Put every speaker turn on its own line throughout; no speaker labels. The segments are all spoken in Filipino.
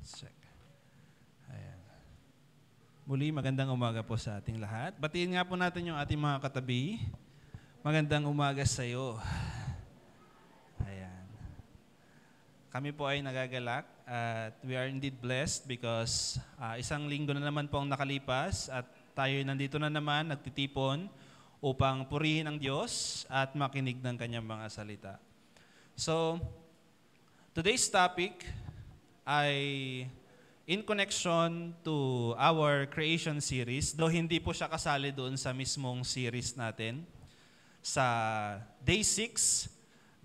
Check. Ayan. Muli, magandang umaga po sa ating lahat. Batiin nga po natin yung ating mga katabi. Magandang umaga sa iyo. Ayan. Kami po ay nagagalak at we are indeed blessed because isang linggo na naman po ang nakalipas at tayo nandito na naman, nagtitipon upang purihin ang Diyos at makinig ng Kanyang mga salita. So, today's topic ay in connection to our creation series, though hindi po siya kasali doon sa mismong series natin, sa Day 6,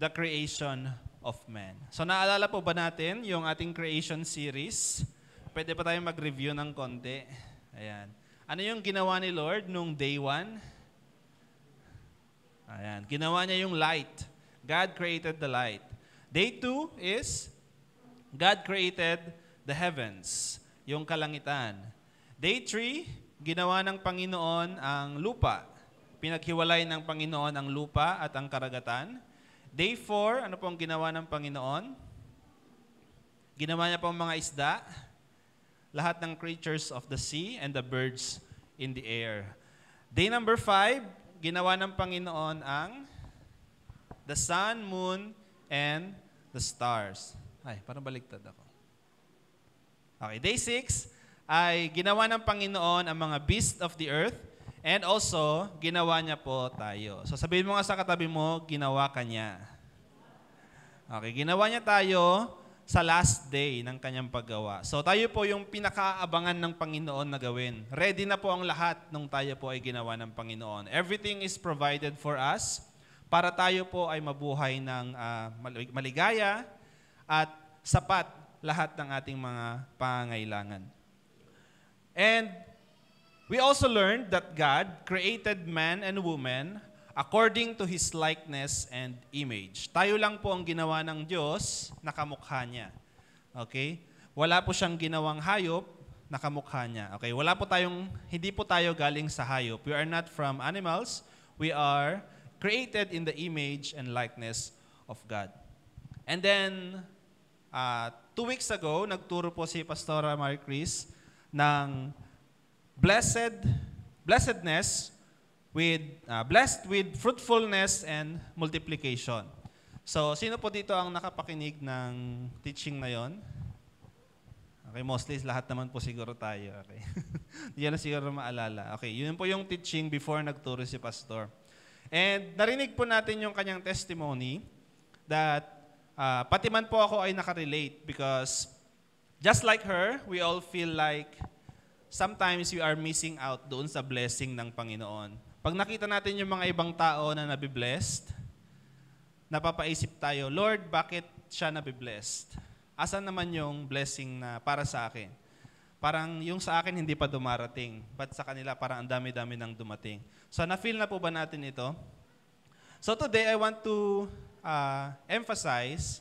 The Creation of Man. So naalala po ba natin yung ating creation series? Pwede pa tayong mag-review ng konti. Ayan. Ano yung ginawa ni Lord nung Day 1? Ayan. Ginawa niya yung light. God created the light. Day 2 is God created the heavens, yung kalangitan. Day 3, ginawa ng Panginoon ang lupa. Pinaghiwalay ng Panginoon ang lupa at ang karagatan. Day 4, ano pong ginawa ng Panginoon? Ginawa niya pong mga isda, lahat ng creatures of the sea and the birds in the air. Day number 5, ginawa ng Panginoon ang the sun, moon, and the stars. Ay, parang baliktad ako. Okay, Day 6 ay ginawa ng Panginoon ang mga beasts of the earth and also ginawa niya po tayo. So sabihin mo nga sa katabi mo, ginawa ka niya. Okay, ginawa niya tayo sa last day ng kanyang paggawa. So tayo po yung pinakaabangan ng Panginoon na gawin. Ready na po ang lahat nung tayo po ay ginawa ng Panginoon. Everything is provided for us para tayo po ay mabuhay ng maligaya at sapat lahat ng ating mga pangangailangan. And we also learned that God created man and woman according to His likeness and image. Tayo lang po ang ginawa ng Diyos na kamukha niya. Okay? Wala po siyang ginawang hayop na kamukha niya. Okay? Hindi po tayo galing sa hayop. We are not from animals. We are created in the image and likeness of God. And then, 2 weeks ago, nagturo po si Pastora Marie Chris ng blessedness blessed with fruitfulness and multiplication. So, sino po dito ang nakapakinig ng teaching na yon? Okay, mostly lahat naman po siguro tayo. Okay. Hindi na siguro maalala. Okay, yun po yung teaching before nagturo si Pastor. And narinig po natin yung kanyang testimony that pati man po ako ay nakarelate because just like her, we all feel like sometimes we are missing out doon sa blessing ng Panginoon. Pag nakita natin yung mga ibang tao na nabiblessed, napapaisip tayo, Lord, bakit siya nabiblessed? Asan naman yung blessing na para sa akin? Parang yung sa akin hindi pa dumarating, but sa kanila parang ang dami-dami nang dumating. So na-feel na po ba natin ito? So today I want to emphasize,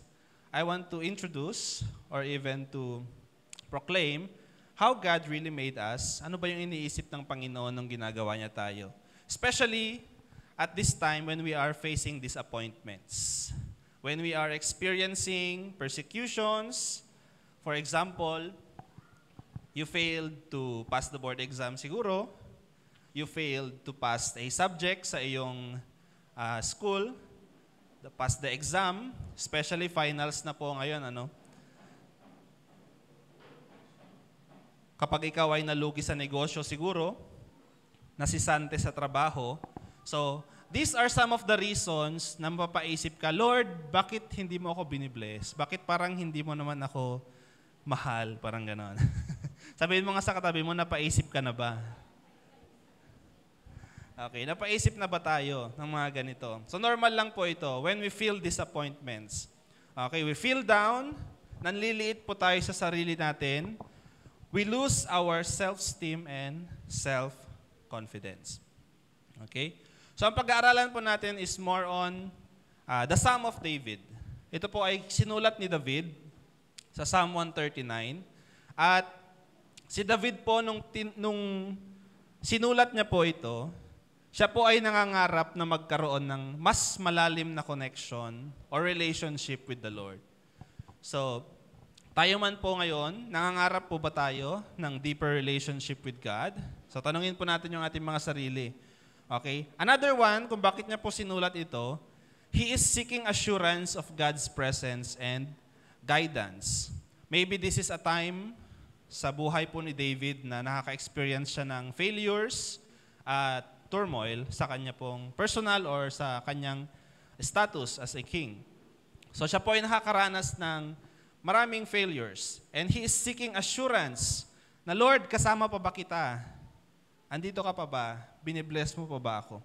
I want to introduce or even to proclaim how God really made us. Ano ba yung iniisip ng Panginoon nung ginagawa niya tayo? Especially at this time when we are facing disappointments. When we are experiencing persecutions. For example, you failed to pass the board exam siguro. You failed to pass a subject sa iyong school. Pass the exam, especially finals na po ngayon, Kapag ikaw ay nalugi sa negosyo siguro, nasisante sa trabaho. So, these are some of the reasons na mapapaisip ka, Lord, bakit hindi mo ako binibless? Bakit parang hindi mo naman ako mahal? Parang ganon. Sabihin mo nga sa katabi mo, napaisip ka na ba? Okay, napaisip na ba tayo ng mga ganito? So normal lang po ito when we feel disappointments. Okay, we feel down, nanliliit po tayo sa sarili natin, we lose our self-esteem and self-confidence. Okay? So ang pag-aaralan po natin is more on the Psalm of David. Ito po ay sinulat ni David sa Psalm 139. At si David po nung sinulat niya po ito, siya po ay nangangarap na magkaroon ng mas malalim na connection or relationship with the Lord. So, Tayo man po ngayon, nangangarap po ba tayo ng deeper relationship with God? So tanungin po natin yung ating mga sarili. Okay? Another one, kung bakit niya po sinulat ito, he is seeking assurance of God's presence and guidance. Maybe this is a time sa buhay po ni David na nakaka-experience siya ng failures at turmoil sa kanya pong personal or sa kanyang status as a king. So siya po ay nakakaranas ng maraming failures. And he is seeking assurance na, Lord, kasama pa ba kita? Andito ka pa ba? Binibless mo pa ba ako?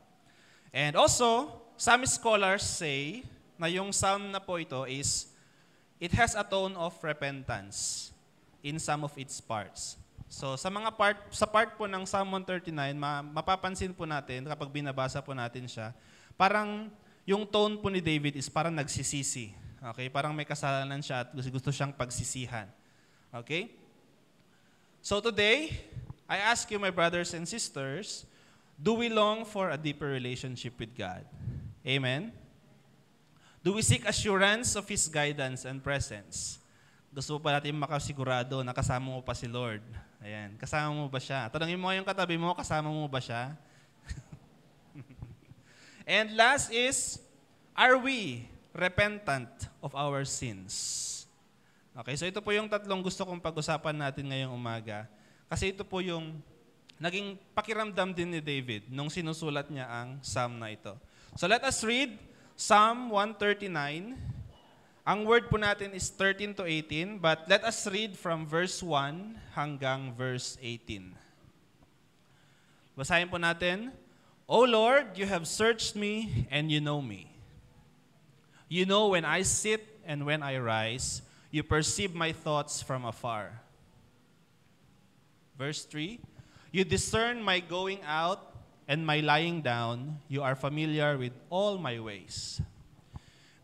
And also, some scholars say na yung psalm na po ito is, it has a tone of repentance in some of its parts. So sa part po ng Psalm 139, mapapansin po natin kapag binabasa po natin siya, parang yung tone po ni David is parang nagsisisi. Okay? Parang may kasalanan siya at gusto siyang pagsisihan. Okay? So today, I ask you, my brothers and sisters, do we long for a deeper relationship with God? Amen? Do we seek assurance of His guidance and presence? Gusto pa natin makasigurado na kasama mo pa si Lord. Ayan, kasama mo ba siya? Tanungin mo yung katabi mo, kasama mo ba siya? And last is, are we repentant of our sins? Okay, so ito po yung tatlong gusto kong pag-usapan natin ngayong umaga. Kasi ito po yung naging pakiramdam din ni David nung sinusulat niya ang psalm na ito. So let us read Psalm 139. Ang word po natin is 13 to 18, but let us read from verse 1 hanggang verse 18. Basahin po natin. O Lord, you have searched me and you know me. You know when I sit and when I rise, you perceive my thoughts from afar. Verse 3, you discern my going out and my lying down. You are familiar with all my ways.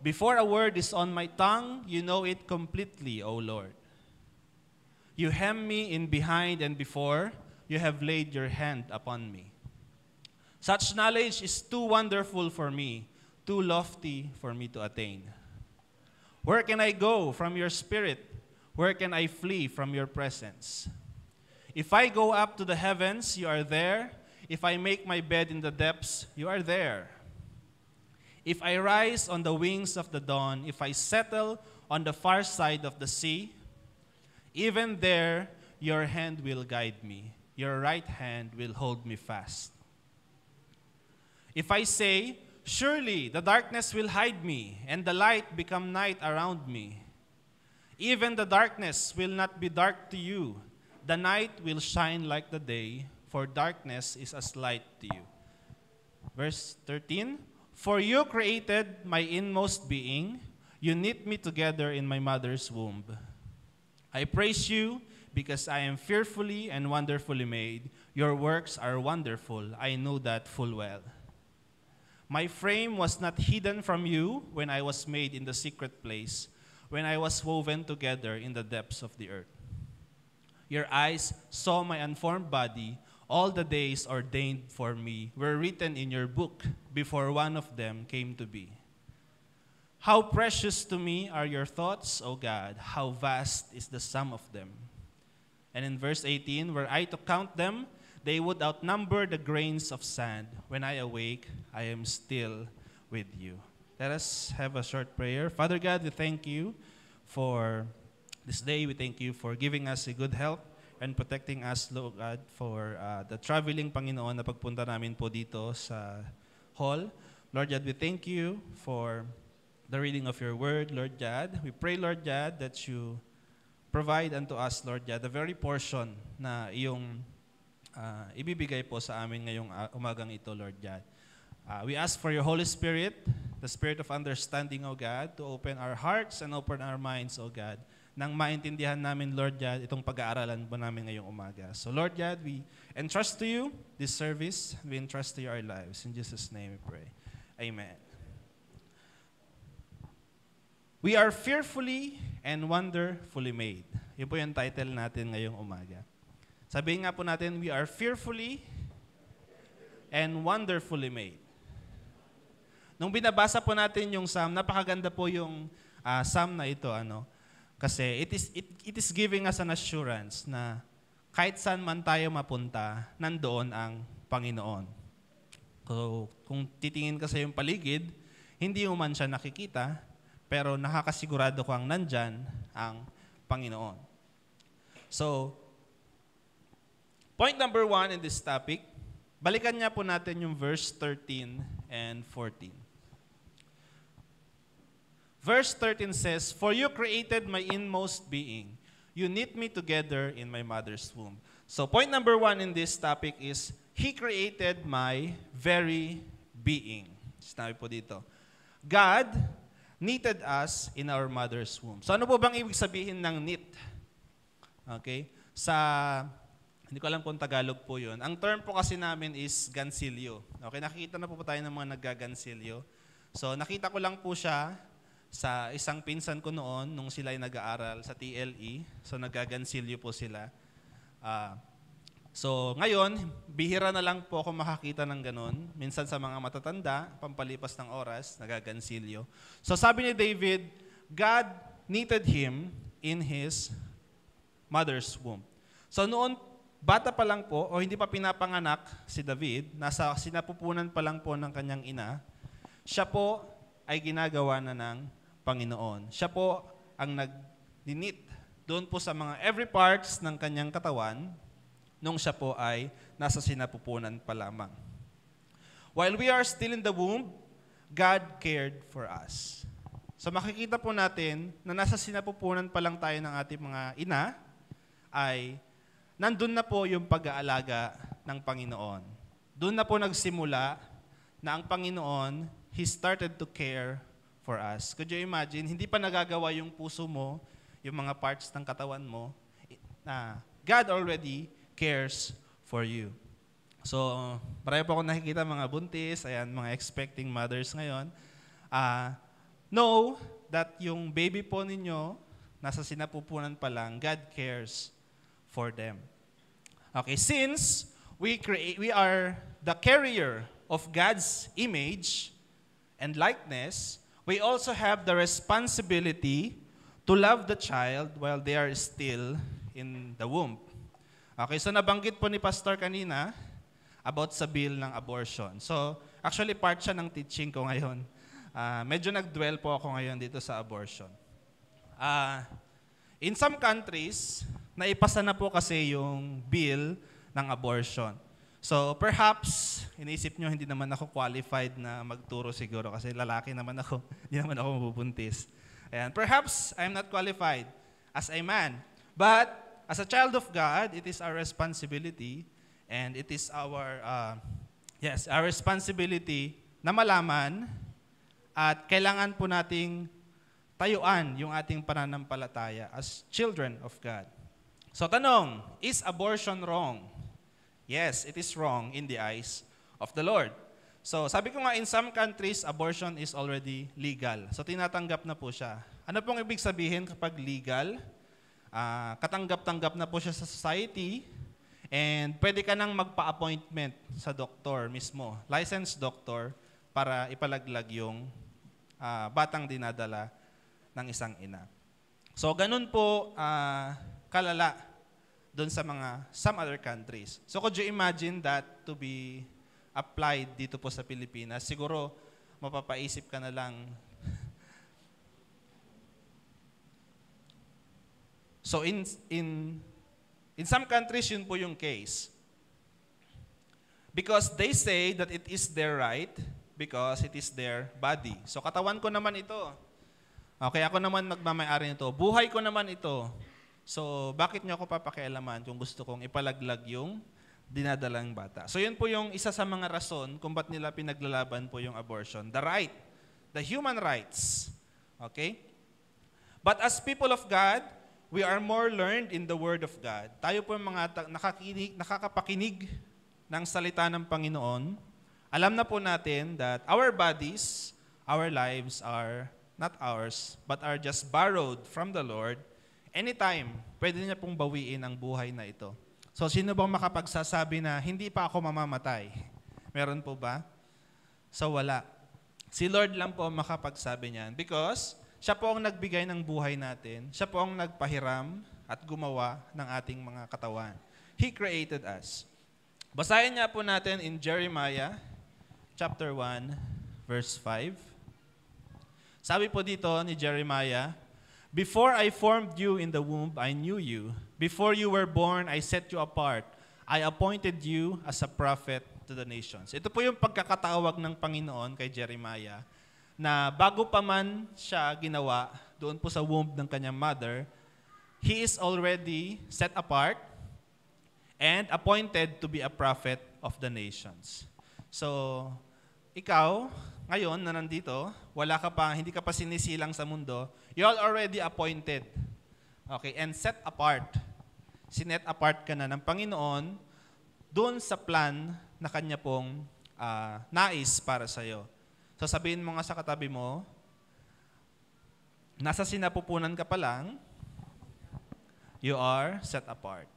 Before a word is on my tongue, you know it completely, O Lord. You hem me in behind and before, you have laid your hand upon me. Such knowledge is too wonderful for me, too lofty for me to attain. Where can I go from your spirit? Where can I flee from your presence? If I go up to the heavens, you are there. If I make my bed in the depths, you are there. If I rise on the wings of the dawn, if I settle on the far side of the sea, even there your hand will guide me. Your right hand will hold me fast. If I say, surely the darkness will hide me, and the light become night around me. Even the darkness will not be dark to you. The night will shine like the day, for darkness is as light to you. Verse 13, for you created my inmost being. You knit me together in my mother's womb. I praise you because I am fearfully and wonderfully made. Your works are wonderful. I know that full well. My frame was not hidden from you when I was made in the secret place, when I was woven together in the depths of the earth. Your eyes saw my unformed body. All the days ordained for me were written in your book before one of them came to be. How precious to me are your thoughts, O God. How vast is the sum of them. And in verse 18, were I to count them, they would outnumber the grains of sand. When I awake, I am still with you. Let us have a short prayer. Father God, we thank you for this day. We thank you for giving us a good health and protecting us, Lord God, for the traveling, Panginoon, na pagpunta namin po dito sa hall. Lord God, we thank you for the reading of your word, Lord God. We pray, Lord God, that you provide unto us, Lord God, the very portion na iyong ibibigay po sa amin ngayong umagang ito, Lord God. We ask for your Holy Spirit, the Spirit of understanding, O God, to open our hearts and open our minds, O God, nang maintindihan namin, Lord God, itong pag-aaralan po namin ngayong umaga. So, Lord God, we entrust to you this service. We entrust to you our lives. In Jesus' name we pray. Amen. We are fearfully and wonderfully made. Yun po yung title natin ngayong umaga. Sabihin nga po natin, we are fearfully and wonderfully made. Nung binabasa po natin yung psalm, napakaganda po yung psalm na ito. Kasi it is giving us an assurance na kahit saan man tayo mapunta, nandoon ang Panginoon. So, kung titingin ka sa iyong paligid, hindi mo man siya nakikita, pero nakakasigurado kang nandyan ang Panginoon. So, point number 1 in this topic, balikan niya po natin yung verse 13 and 14. Verse 13 says, "For you created my inmost being. You knit me together in my mother's womb." So point number 1 in this topic is, He created my very being. Sinabi po dito. God knitted us in our mother's womb. So ano po bang ibig sabihin ng knit? Okay? Hindi ko alam kung Tagalog po yun. Ang term po kasi namin is gansilyo. Okay, nakikita na po tayo ng mga naggagansilyo. So nakita ko lang po siya sa isang pinsan ko noon nung sila ay nag-aaral sa TLE. So naggagansilyo po sila. So ngayon, bihira na lang po ako makakita ng ganun. Minsan sa mga matatanda, pampalipas ng oras, nagagansilyo. So sabi ni David, God knitted him in his mother's womb. So noon, bata pa lang po, o hindi pa pinapanganak si David, nasa sinapupunan pa lang po ng kanyang ina, siya po ay ginagawa na ng Panginoon. Siya po ang nag-knit doon po sa mga every parts ng kanyang katawan, nung siya po ay nasa sinapupunan pa lamang. While we are still in the womb, God cared for us. So makikita po natin na nasa sinapupunan pa lang tayo ng ating mga ina, ay nandun na po yung pag-aalaga ng Panginoon. Doon na po nagsimula na ang Panginoon, He started to care for us. Could you imagine, hindi pa nagagawa yung puso mo, yung mga parts ng katawan mo, na God already cares for you. So, marami po akong nakikita mga buntis, ayan, mga expecting mothers ngayon. Know that yung baby po ninyo, nasa sinapupunan pa lang, God cares for them. Okay, since we are the carrier of God's image and likeness, we also have the responsibility to love the child while they are still in the womb. Okay, so nabanggit po ni Pastor kanina about sa bill ng abortion. So, actually part siya ng teaching ko ngayon. Medyo nag-dwell po ako ngayon dito sa abortion. In some countries, naipasa na po kasi yung bill ng abortion. So, perhaps, inisip nyo, hindi naman ako qualified na magturo siguro kasi lalaki naman ako, hindi naman ako mabubuntis. Ayan. Perhaps, I'm not qualified as a man. But, as a child of God, it is our responsibility and it is our responsibility na malaman at kailangan po nating tayuan yung ating pananampalataya as children of God. So tanong, is abortion wrong? Yes, it is wrong in the eyes of the Lord. So sabi ko nga, in some countries, abortion is already legal. So tinatanggap na po siya. Ano pong ibig sabihin kapag legal? Katanggap-tanggap na po siya sa society and pwede ka nang magpa-appointment sa doktor mismo, licensed doctor, para ipalaglag yung batang dinadala ng isang ina. So ganun po kalala doon sa some other countries. So could you imagine that to be applied dito po sa Pilipinas? Siguro mapapaisip ka na lang. So in some countries, yun po yung case. Because they say that it is their right because it is their body. So katawan ko naman ito. Okay, ako naman magmamay-ari nito. Buhay ko naman ito. So bakit niyo ako papakialaman kung gusto kong ipalaglag yung dinadalang bata? So yun po yung isa sa mga rason kung ba't nila pinaglalaban po yung abortion. The right. The human rights. Okay? But as people of God, we are more learned in the Word of God. Tayo po yung mga nakakapakinig ng salita ng Panginoon. Alam na po natin that our bodies, our lives are not ours, but are just borrowed from the Lord. Anytime, pwede niya pong bawiin ang buhay na ito. So, sino bang makapagsasabi na hindi pa ako mamamatay? Meron po ba? So, wala. Si Lord lang po makapagsabi niyan because Siya po ang nagbigay ng buhay natin. Siya po ang nagpahiram at gumawa ng ating mga katawan. He created us. Basahin nga po natin in Jeremiah chapter 1, verse 5. Sabi po dito ni Jeremiah, "Before I formed you in the womb, I knew you. Before you were born, I set you apart. I appointed you as a prophet to the nations." Ito po yung pagkakatawag ng Panginoon kay Jeremiah na bago pa man siya ginawa doon po sa womb ng kanyang mother, he is already set apart and appointed to be a prophet of the nations. So, ikaw, ngayon na nandito, hindi ka pa sinisilang sa mundo, you are already appointed. Okay, and set apart. Sinet apart ka na ng Panginoon doon sa plan na kanya pong nais para sa'yo. So sabihin mo nga sa katabi mo, nasa sinapupunan ka pa lang, you are set apart.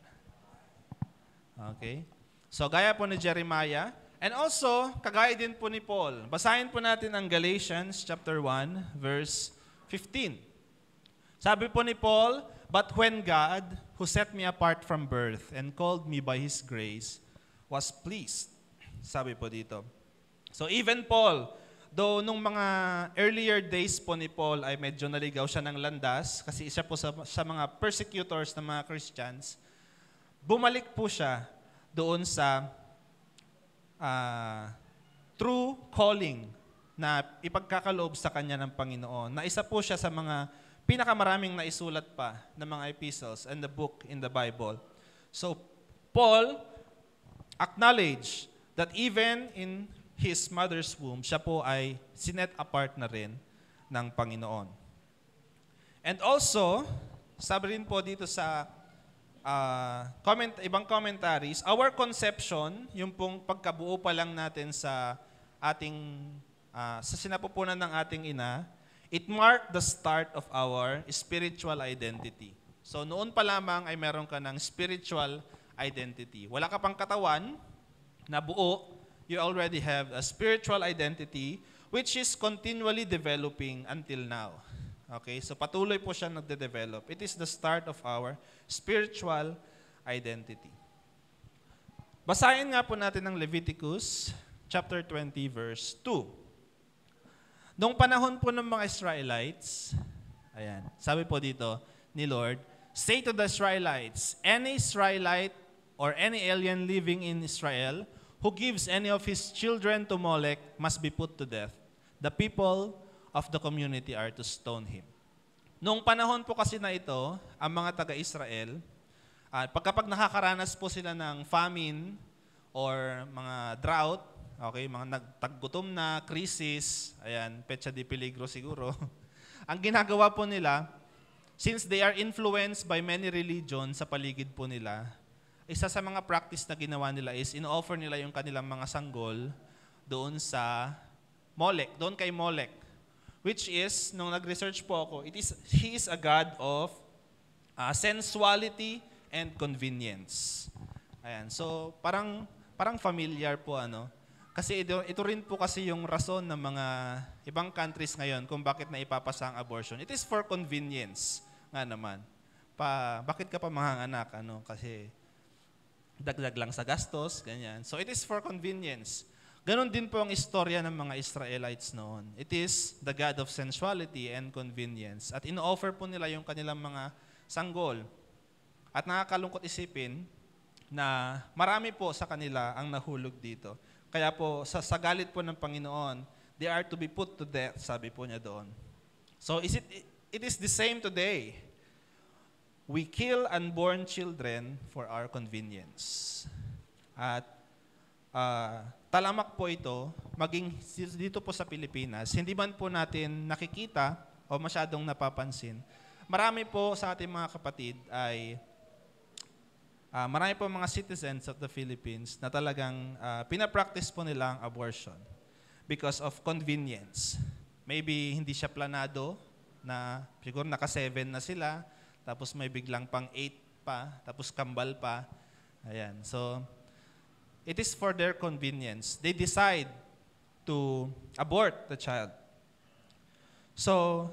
Okay? So gaya po ni Jeremiah, and also, kagaya din po ni Paul. Basahin po natin ang Galatians chapter 1, verse 15. Sabi po ni Paul, "But when God, who set me apart from birth and called me by His grace, was pleased." Sabi po dito. So even Paul, though nung mga earlier days po ni Paul ay medyo naligaw siya ng landas kasi isa po sa mga persecutors ng mga Christians, bumalik po siya doon sa true calling na ipagkakaloob sa kanya ng Panginoon. Na isa po siya sa mga pinakamaraming naisulat pa ng mga epistles and the book in the Bible. So Paul acknowledged that even in his mother's womb, siya po ay sinet apart na rin ng Panginoon. And also, sabi rin po dito sa ibang commentaries, our conception, yung pong pagkabuo pa lang natin sa sinapupunan ng ating ina, it marked the start of our spiritual identity. So noon pa lamang ay meron ka ng spiritual identity. Wala ka pang katawan na buo, you already have a spiritual identity which is continually developing until now. Okay? So patuloy po siya nagde-develop. It is the start of our spiritual identity. Basahin nga po natin ang Leviticus chapter 20 verse 2. Noong panahon po ng mga Israelites, ayan, sabi po dito ni Lord, "Say to the Israelites, any Israelite or any alien living in Israel who gives any of his children to Molech must be put to death. The people of the community are to stone him." Noong panahon po kasi na ito, ang mga taga-Israel, pagkapag nakakaranas po sila ng famine or mga drought, okay, mga nagtaggutom na, crisis, ayan, petsa di peligro siguro, ang ginagawa po nila, since they are influenced by many religions sa paligid po nila, isa sa mga practice na ginawa nila is in-offer nila yung kanilang mga sanggol doon sa Molech, doon kay Molech. Which is, nung nag-research po ako, he is a god of sensuality and convenience. Ayan, so parang familiar po Kasi ito rin po kasi yung rason ng mga ibang countries ngayon kung bakit na ipapasa ang abortion. It is for convenience nga naman. Bakit ka pa manganganak? Kasi dagdag lang sa gastos, ganyan. So it is for convenience. Ganon din po ang istorya ng mga Israelites noon. It is the God of sensuality and convenience. At ino-offer po nila yung kanilang mga sanggol. At nakakalungkot isipin na marami po sa kanila ang nahulog dito. Kaya po, sa galit po ng Panginoon, they are to be put to death, sabi po niya doon. So it is the same today. We kill unborn children for our convenience. At talamak po ito, maging dito po sa Pilipinas, hindi man po natin nakikita o masyadong napapansin. Marami po sa ating mga kapatid ay marami po mga citizens of the Philippines na talagang pinapractice po nila ang abortion because of convenience. Maybe hindi siya planado na siguro naka-7 na sila, tapos may biglang pang 8 pa, tapos kambal pa. Ayan. So, it is for their convenience. They decide to abort the child. So,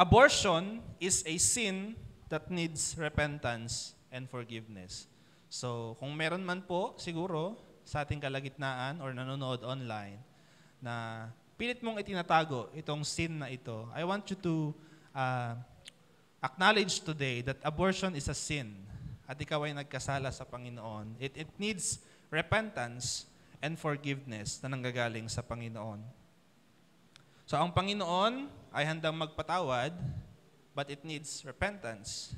abortion is a sin that needs repentance and forgiveness. So, kung meron man po, siguro, sa ating kalagitnaan or nanonood online, na pilit mong itinatago itong sin na ito, I want you to acknowledge today that abortion is a sin at ikaw ay nagkasala sa Panginoon. It needs repentance and forgiveness na nanggagaling sa Panginoon. So, ang Panginoon ay handang magpatawad, but it needs repentance.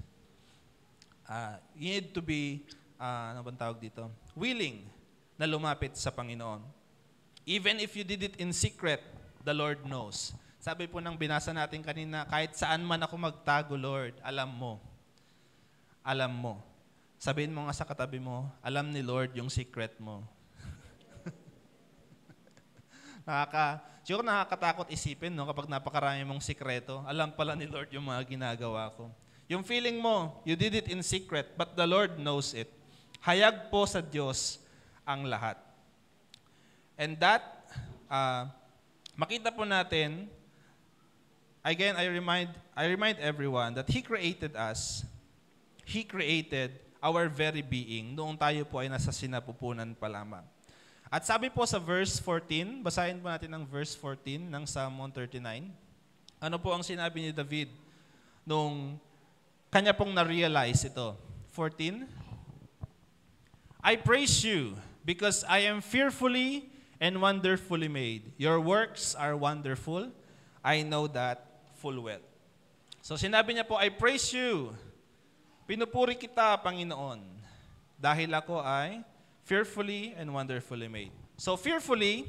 You need to be, ano bang tawag dito? Willing na lumapit sa Panginoon. Even if you did it in secret, the Lord knows. Sabi po ng binasa natin kanina, kahit saan man ako magtago, Lord, alam mo. Alam mo. Sabihin mo nga sa katabi mo, alam ni Lord yung secret mo. Siguro nakakatakot isipin, no, kapag napakarami mong sikreto, alam pala ni Lord yung mga ginagawa ko. Yung feeling mo, you did it in secret, but the Lord knows it. Hayag po sa Diyos ang lahat. And that, makita po natin, again, I remind everyone that He created us. He created our very being noong tayo po ay nasa sinapupunan pa lamang. At sabi po sa verse 14, basahin po natin ang verse 14 ng Psalm 139. Ano po ang sinabi ni David nung kanya pong na-realize ito? 14, I praise you because I am fearfully and wonderfully made. Your works are wonderful. I know that full well. So sinabi niya po, I praise you. Pinupuri kita, Panginoon, dahil ako ay fearfully and wonderfully made. So fearfully,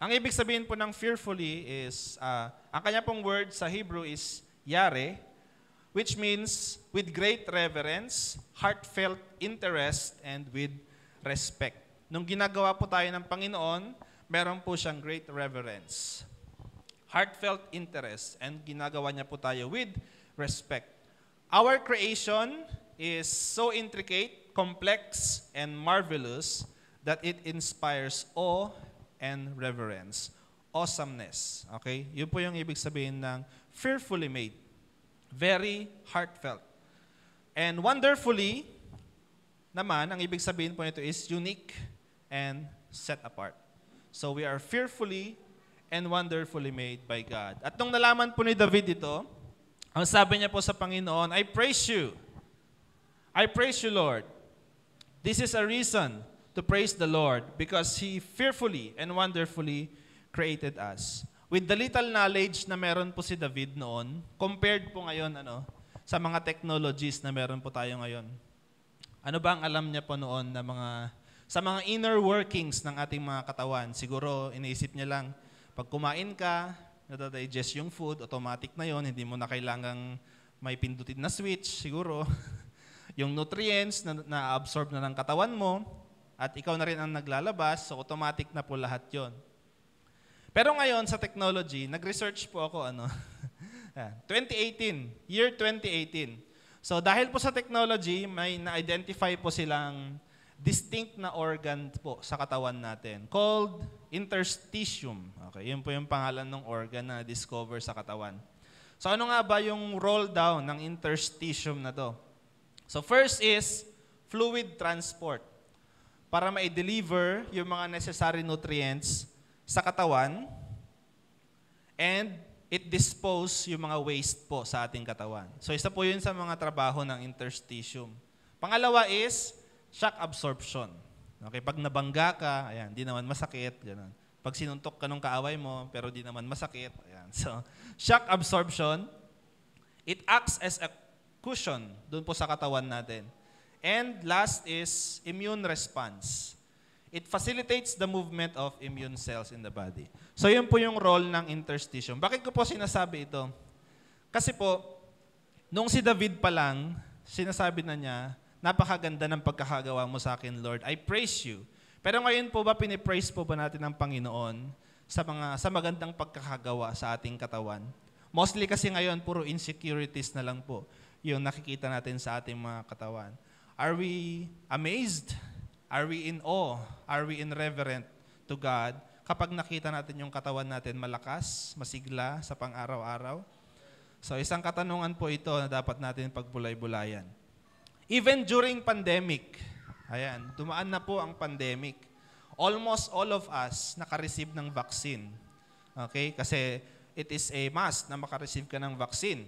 ang ibig sabihin po ng fearfully is, ang kanya pong word sa Hebrew is yare, which means with great reverence, heartfelt interest, and with respect. Nung ginagawa po tayo ng Panginoon, meron po siyang great reverence, heartfelt interest, and ginagawa niya po tayo with respect. Our creation is so intricate, complex, and marvelous that it inspires awe and reverence. Awesomeness. Okay? Yun po yung ibig sabihin ng fearfully made. Very heartfelt. And wonderfully, naman, ang ibig sabihin po nito is unique and set apart. So we are fearfully and wonderfully made by God. At nung nalaman po ni David ito, ang sabi niya po sa Panginoon, I praise you. I praise you, Lord. This is a reason to praise the Lord because He fearfully and wonderfully created us. With the little knowledge na meron po si David noon, compared po ngayon sa mga technologies na meron po tayo ngayon. Ano ba ang alam niya po noon na sa mga inner workings ng ating mga katawan? Siguro iniisip niya lang, pag kumain ka, nadadigest yung food, automatic na yon, hindi mo na kailangang may pindutin na switch, siguro. Yung nutrients na absorb na ng katawan mo at ikaw na rin ang naglalabas, so automatic na po lahat yon. Pero ngayon sa technology, nag-research po ako 2018, year 2018. So dahil po sa technology, may na-identify po silang distinct na organ po sa katawan natin called interstitium. Okay, yun po yung pangalan ng organ na discover sa katawan. So ano nga ba yung roll down ng interstitium na to? So first is fluid transport para ma-deliver yung mga necessary nutrients sa katawan and it dispose yung mga waste po sa ating katawan. So isa po yun sa mga trabaho ng interstitium. Pangalawa is shock absorption. Okay, pag nabangga ka, ayan, di naman masakit, ganun. Pag sinuntok ka nung kaaway mo, pero di naman masakit, ayan. So shock absorption, it acts as a cushion doon po sa katawan natin. And last is immune response. It facilitates the movement of immune cells in the body. So yun po yung role ng interstitium. Bakit ko po sinasabi ito? Kasi po, nung si David pa lang, sinasabi na niya, napakaganda ng pagkakagawa mo sa akin, Lord. I praise you. Pero ngayon po ba, pinipraise po ba natin ng Panginoon sa magandang pagkakagawa sa ating katawan? Mostly kasi ngayon, puro insecurities na lang po yung nakikita natin sa ating mga katawan. Are we amazed? Are we in awe? Are we in reverent to God kapag nakita natin yung katawan natin malakas, masigla sa pang-araw-araw? So isang katanungan po ito na dapat natin pagbulay-bulayan. Even during pandemic, ayan, dumaan na po ang pandemic. Almost all of us naka-receive ng vaccine. Okay? Kasi it is a must na maka-receive ka ng vaccine.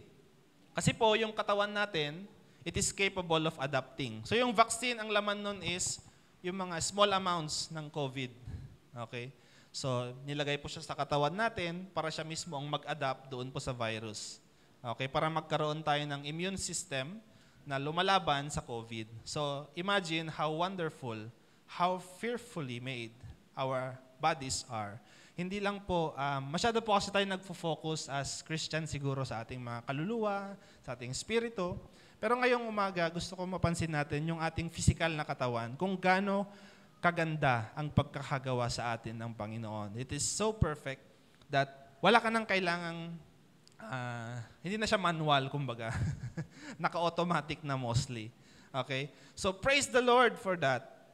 Kasi po, yung katawan natin, it is capable of adapting. So yung vaccine, ang laman nun is yung mga small amounts ng COVID. Okay? So nilagay po siya sa katawan natin para siya mismo ang mag-adapt doon po sa virus. Okay? Para magkaroon tayo ng immune system na lumalaban sa COVID. So imagine how wonderful, how fearfully made our bodies are. Hindi lang po, masyado po kasi tayo nagfo-focus as Christian siguro sa ating mga kaluluwa, sa ating spirito. Pero ngayong umaga, gusto ko mapansin natin yung ating physical na katawan, kung gaano kaganda ang pagkakagawa sa atin ng Panginoon. It is so perfect that wala ka nang kailangang, hindi na siya manual, kumbaga. Naka-automatic na mostly. Okay? So praise the Lord for that.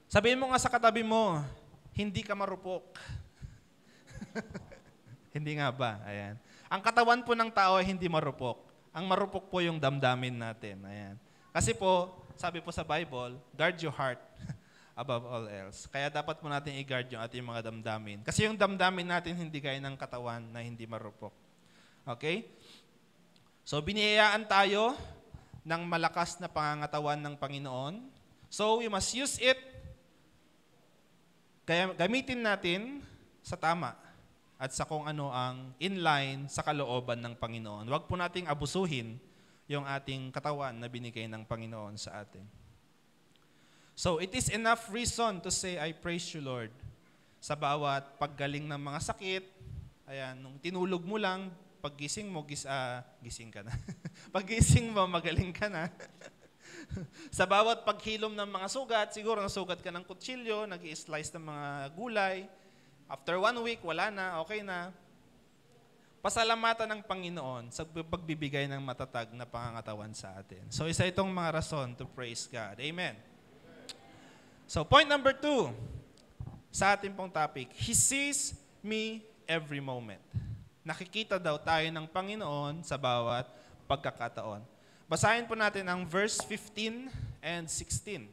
Sabihin mo nga sa katabi mo, hindi ka marupok. Hindi nga ba? Ayan. Ang katawan po ng tao ay hindi marupok. Ang marupok po yung damdamin natin. Ayan. Kasi po, sabi po sa Bible, guard your heart above all else. Kaya dapat po natin i-guard yung ating mga damdamin. Kasi yung damdamin natin hindi gaya ng katawan na hindi marupok. Okay? So, biniyayaan tayo ng malakas na pangangatawan ng Panginoon. So, we must use it. Kaya gamitin natin sa tama at sa kung ano ang inline sa kalooban ng Panginoon. Huwag po nating abusuhin yung ating katawan na binigay ng Panginoon sa atin. So, it is enough reason to say, I praise you, Lord. Sa bawat paggaling ng mga sakit, ayan, nung tinulog mo lang, paggising mo, gising ka na. Paggising mo, magaling ka na. Sa bawat paghilom ng mga sugat, siguro nasugat ka ng kutsilyo, nag-i-slice ng mga gulay. After 1 week, wala na, okay na. Pasalamatan ng Panginoon sa pagbibigay ng matatag na pangangatawan sa atin. So, isa itong mga rason to praise God. Amen. So, point number 2 sa ating pong topic, He sees me every moment. Nakikita daw tayo ng Panginoon sa bawat pagkakataon. Basahin po natin ang verse 15 and 16.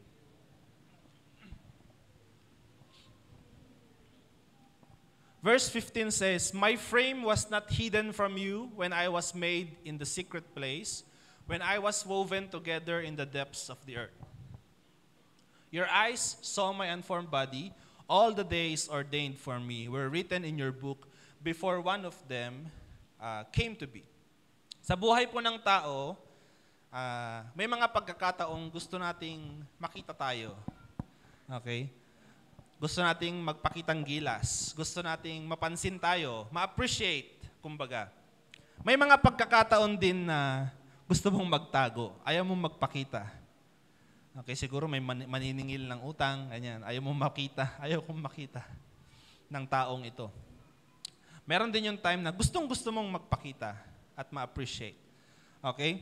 Verse 15 says, My frame was not hidden from you when I was made in the secret place, when I was woven together in the depths of the earth. Your eyes saw my unformed body. All the days ordained for me were written in your book before one of them came to be. Sa buhay po ng tao, may mga pagkakataong gusto nating makita tayo. Okay? Gusto nating magpakitang gilas. Gusto nating mapansin tayo, ma-appreciate, kumbaga. May mga pagkakataon din na gusto mong magtago. Ayaw mong magpakita. Okay, siguro may maniningil ng utang, ganyan. Ayaw mong makita, ayaw kong makita ng taong ito. Meron din yung time na gustong-gusto mong magpakita at ma-appreciate. Okay?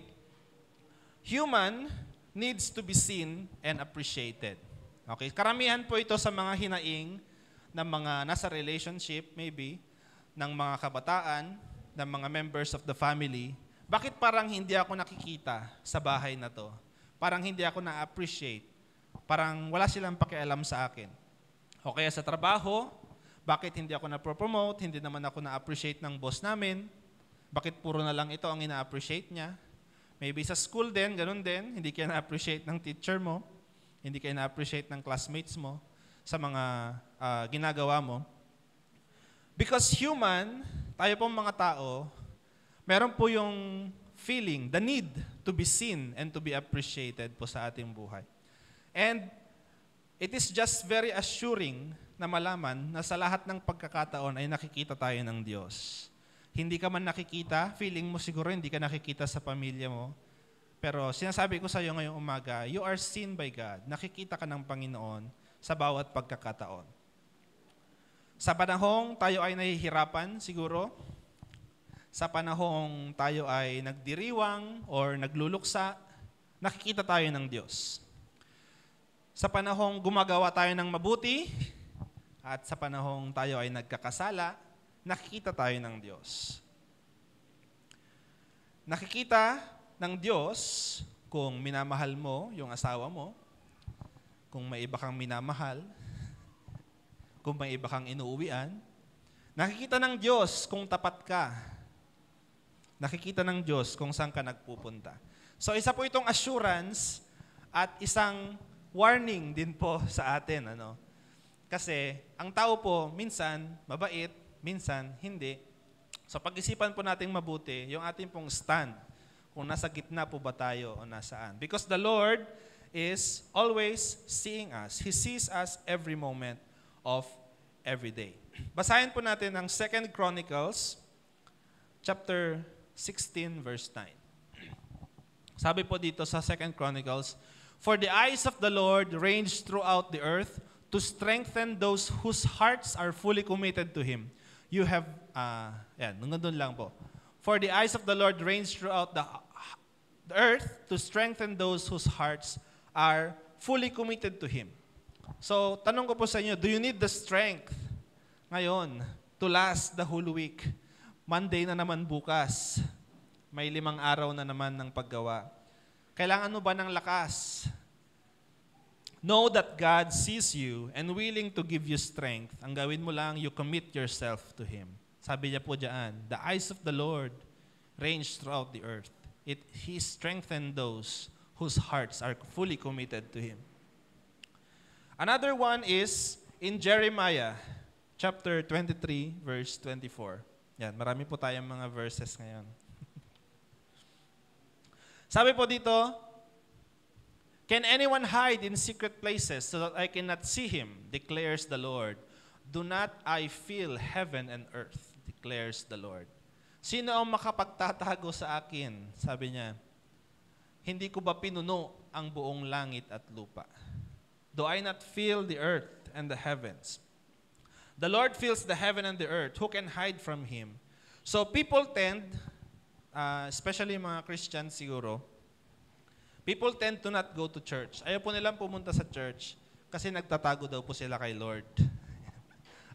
Human needs to be seen and appreciated. Okay, karamihan po ito sa mga hinaing ng mga nasa relationship, maybe, ng mga kabataan, ng mga members of the family. Bakit parang hindi ako nakikita sa bahay na to? Parang hindi ako na-appreciate. Parang wala silang pakialam sa akin. O kaya sa trabaho, bakit hindi ako na-promote? Hindi naman ako na-appreciate ng boss namin. Bakit puro na lang ito ang ina-appreciate niya? Maybe sa school din, ganun din. Hindi kaya na-appreciate ng teacher mo. Hindi kayo na-appreciate ng classmates mo sa mga ginagawa mo. Because human, tayo pong mga tao, meron po yung feeling, the need to be seen and to be appreciated po sa ating buhay. And it is just very assuring na malaman na sa lahat ng pagkakataon ay nakikita tayo ng Diyos. Hindi ka man nakikita, feeling mo siguro hindi ka nakikita sa pamilya mo, pero sinasabi ko sa iyo ngayong umaga, you are seen by God. Nakikita ka ng Panginoon sa bawat pagkakataon. Sa panahong tayo ay nahihirapan siguro, sa panahong tayo ay nagdiriwang or nagluluksa, nakikita tayo ng Diyos. Sa panahong gumagawa tayo ng mabuti, at sa panahong tayo ay nagkakasala, nakikita tayo ng Diyos. nakikita ng Diyos kung minamahal mo yung asawa mo, kung may iba kang minamahal, kung may iba kang inuuwian. Nakikita ng Diyos kung tapat ka. Nakikita ng Diyos kung saan ka nagpupunta. So isa po itong assurance at isang warning din po sa atin. Kasi ang tao po minsan mabait, minsan hindi. So pag-isipan po nating mabuti yung ating pong stand, kung nasa gitna po ba tayo o nasaan. Because the Lord is always seeing us. He sees us every moment of every day. Basahin po natin ang 2 Chronicles chapter 16 verse 9. Sabi po dito sa 2 Chronicles, "For the eyes of the Lord range throughout the earth to strengthen those whose hearts are fully committed to Him." You have, nandun lang po. "For the eyes of the Lord range throughout the earth to strengthen those whose hearts are fully committed to Him." So, tanong ko po sa inyo, do you need the strength ngayon to last the whole week? Monday na naman bukas. May 5 araw na naman ng paggawa. Kailangan mo ba ng lakas? Know that God sees you and willing to give you strength. Ang gawin mo lang, you commit yourself to Him. Sabi niya po dyan, the eyes of the Lord range throughout the earth. He strengthened those whose hearts are fully committed to Him. Another one is in Jeremiah chapter 23, verse 24. Yan, marami po tayong mga verses ngayon. Sabi po dito, "Can anyone hide in secret places so that I cannot see him, declares the Lord. Do not I fill heaven and earth, declares the Lord." Sino ang makapagtatago sa akin? Sabi niya, hindi ko ba pinuno ang buong langit at lupa? Do I not fill the earth and the heavens? The Lord fills the heaven and the earth. Who can hide from Him? So people tend, especially mga Christians siguro, people tend to not go to church. Ayaw po nilang pumunta sa church kasi nagtatago daw po sila kay Lord.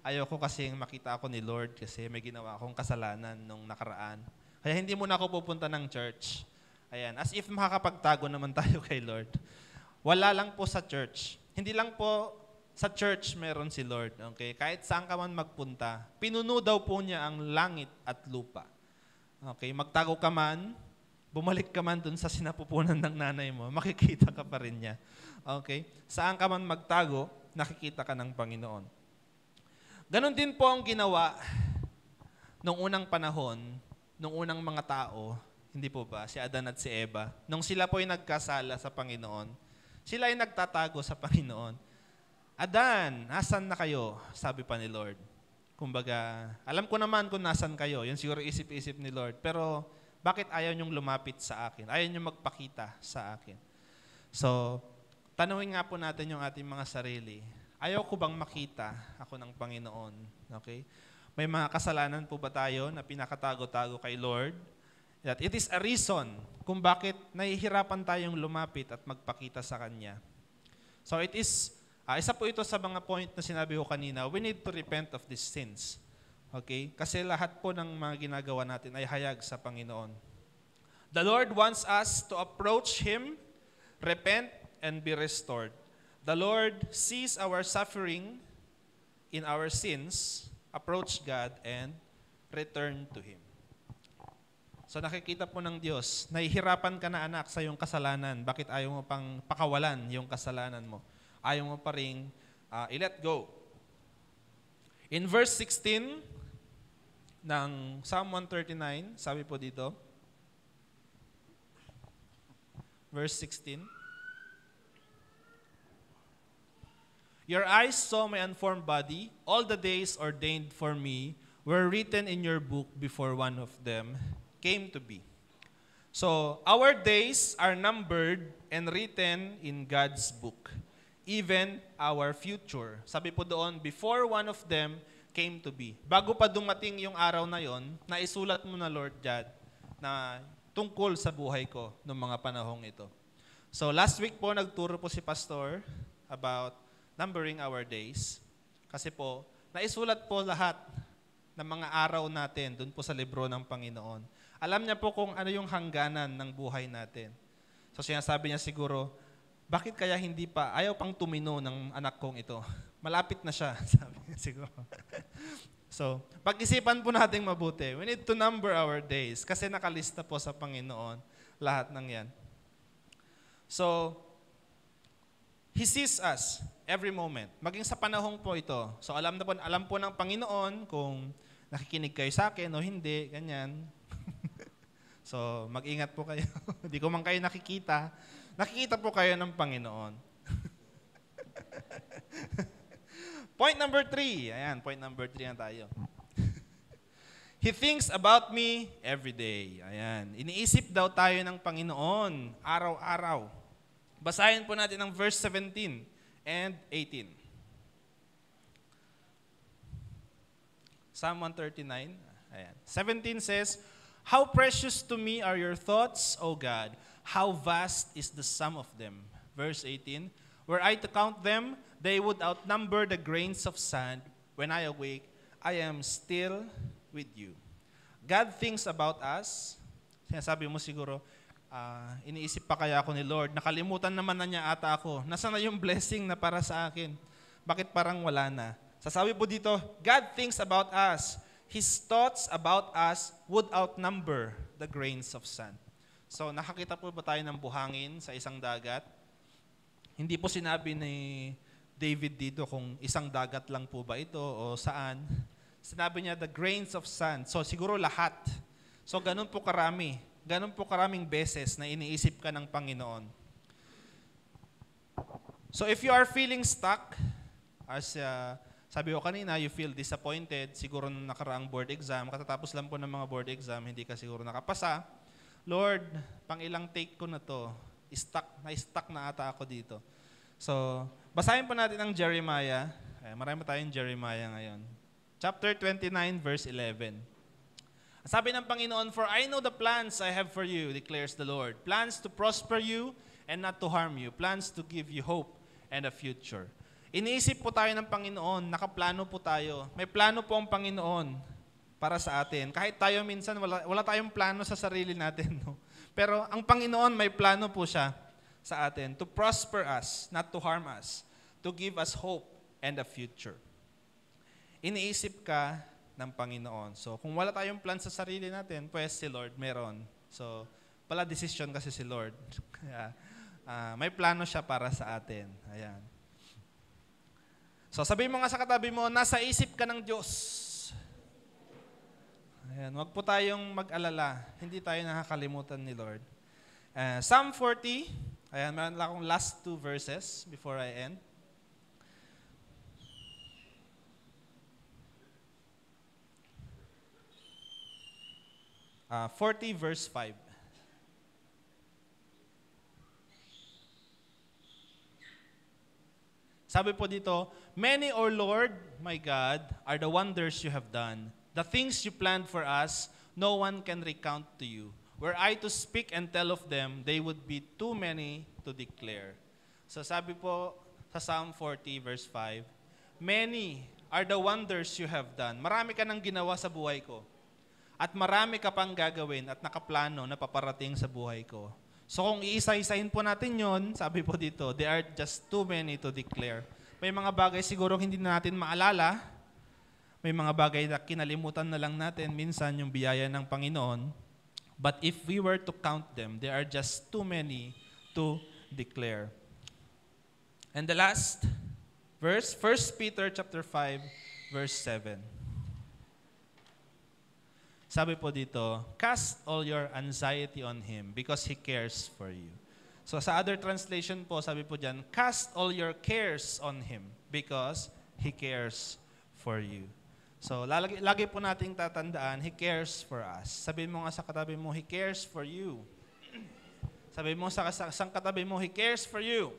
Ayaw ko kasing makita ako ni Lord kasi may ginawa akong kasalanan nung nakaraan. Kaya hindi muna ako pupunta ng church. Ayan, as if makakapagtago naman tayo kay Lord. Wala lang po sa church. Hindi lang po sa church meron si Lord. Okay? Kahit saan ka man magpunta, pinuno daw po niya ang langit at lupa. Okay? Magtago ka man, bumalik ka man dun sa sinapupunan ng nanay mo, makikita ka pa rin niya. Okay? Saan ka man magtago, nakikita ka ng Panginoon. Ganon din po ang ginawa nung unang panahon, nung unang mga tao, hindi po ba, si Adan at si Eva, nung sila po ay nagkasala sa Panginoon, sila ay nagtatago sa Panginoon. "Adan, nasan na kayo?" sabi pa ni Lord. Kumbaga, alam ko naman kung nasan kayo, yun siguro isip-isip ni Lord, pero bakit ayaw niyong lumapit sa akin? Ayaw niyong magpakita sa akin? So, tanungin nga po natin yung ating mga sarili. Ayaw ko bang makita ako ng Panginoon? Okay? May mga kasalanan po ba tayo na pinakatago-tago kay Lord? That it is a reason kung bakit nahihirapan tayong lumapit at magpakita sa Kanya. So it is, isa po ito sa mga point na sinabi ko kanina, we need to repent of these sins. Okay? Kasi lahat po ng mga ginagawa natin ay hayag sa Panginoon. The Lord wants us to approach Him, repent, and be restored. The Lord sees our suffering in our sins, approach God, and return to Him. So nakikita po ng Diyos, nahihirapan ka na anak sa iyong kasalanan. Bakit ayaw mo pang pakawalan yung kasalanan mo? Ayaw mo pa rin i-let go. In verse 16 ng Psalm 139, sabi po dito, verse 16, "Your eyes saw my unformed body. All the days ordained for me were written in your book before one of them came to be." So, our days are numbered and written in God's book. Even our future. Sabi po doon, before one of them came to be. Bago pa dumating yung araw na yon, naisulat mo na, Lord God, na tungkol sa buhay ko noong mga panahong ito. So, last week po, nagturo po si Pastor about numbering our days. Kasi po, naisulat po lahat ng mga araw natin doon po sa libro ng Panginoon. Alam niya po kung ano yung hangganan ng buhay natin. So sinasabi niya siguro, bakit kaya hindi pa, ayaw pang tumino ng anak kong ito? Malapit na siya, sabi niya siguro. So, pag-isipan po natin mabuti. We need to number our days kasi nakalista po sa Panginoon lahat ng yan. So, He sees us every moment. Maging sa panahong po ito. So, alam po ng Panginoon kung nakikinig kayo sa akin o hindi, ganyan. So, mag-ingat po kayo. Hindi ko man kayo nakikita. Nakikita po kayo ng Panginoon. Point number 3. Ayan, point number 3 na tayo. He thinks about me every day. Ayan. Iniisip daw tayo ng Panginoon araw-araw. Basahin po natin ang verse 17 and 18. Psalm 139. Ayan. 17 says, "How precious to me are your thoughts, O God. How vast is the sum of them." Verse 18, "Were I to count them, they would outnumber the grains of sand. When I awake, I am still with you." God thinks about us. Sinasabi mo siguro, iniisip pa kaya ako ni Lord? Nakalimutan naman na niya ata ako. Nasaan na yung blessing na para sa akin? Bakit parang wala na? Sasabi po dito, God thinks about us. His thoughts about us would outnumber the grains of sand. So, nakakita po ba tayo ng buhangin sa isang dagat? Hindi po sinabi ni David dito kung isang dagat lang po ba ito o saan. Sinabi niya, the grains of sand. So, siguro lahat. So, ganun po karami. Ganun po karaming beses na iniisip ka ng Panginoon. So, if you are feeling stuck, as sabi ko kanina, you feel disappointed, siguro nung nakaraang board exam, katatapos lang po ng mga board exam, hindi ka siguro nakapasa, Lord, pang ilang take ko na to, na-stuck na ata ako dito. So, basahin po natin ang Jeremiah. Marami tayong Jeremiah ngayon. Chapter 29, verse 11. Sabi ng Panginoon, "For I know the plans I have for you, declares the Lord. Plans to prosper you and not to harm you. Plans to give you hope and a future." Iniisip po tayo ng Panginoon, nakaplano po tayo. May plano po ang Panginoon para sa atin. Kahit tayo minsan, wala tayong plano sa sarili natin. No? Pero ang Panginoon, may plano po siya sa atin to prosper us, not to harm us, to give us hope and a future. Iniisip ka ng Panginoon. So, kung wala tayong plan sa sarili natin, pues si Lord meron. So, pala decision kasi si Lord. Kaya, may plano siya para sa atin. Ayan. So, sabihin mo nga sa katabi mo, nasa isip ka ng Diyos. Ayan, wag po tayong mag-alala. Hindi tayo nakakalimutan ni Lord. Psalm 40. Ayan, meron lang akong last 2 verses before I end. 40 verse 5. Sabi po dito, "Many, O Lord, my God, are the wonders you have done. The things you planned for us, no one can recount to you. Were I to speak and tell of them, they would be too many to declare." So sabi po sa Psalm 40 verse 5, "Many are the wonders you have done." Marami ka nang ginawa sa buhay ko. At marami ka pang gagawin at nakaplano na paparating sa buhay ko. So kung iisa-isahin po natin yon, sabi po dito, they are just too many to declare. May mga bagay siguro hindi na natin maalala. May mga bagay na kinalimutan na lang natin minsan yung biyaya ng Panginoon. But if we were to count them, they are just too many to declare. And the last verse, 1 Peter chapter 5, verse 7. Sabi po dito, "Cast all your anxiety on Him because He cares for you." So sa other translation po, sabi po dyan, "Cast all your cares on Him because He cares for you." So lagi po nating tatandaan, He cares for us. Sabihin mo nga sa katabi mo, He cares for you. Sabihin mo sa katabi mo, He cares for you.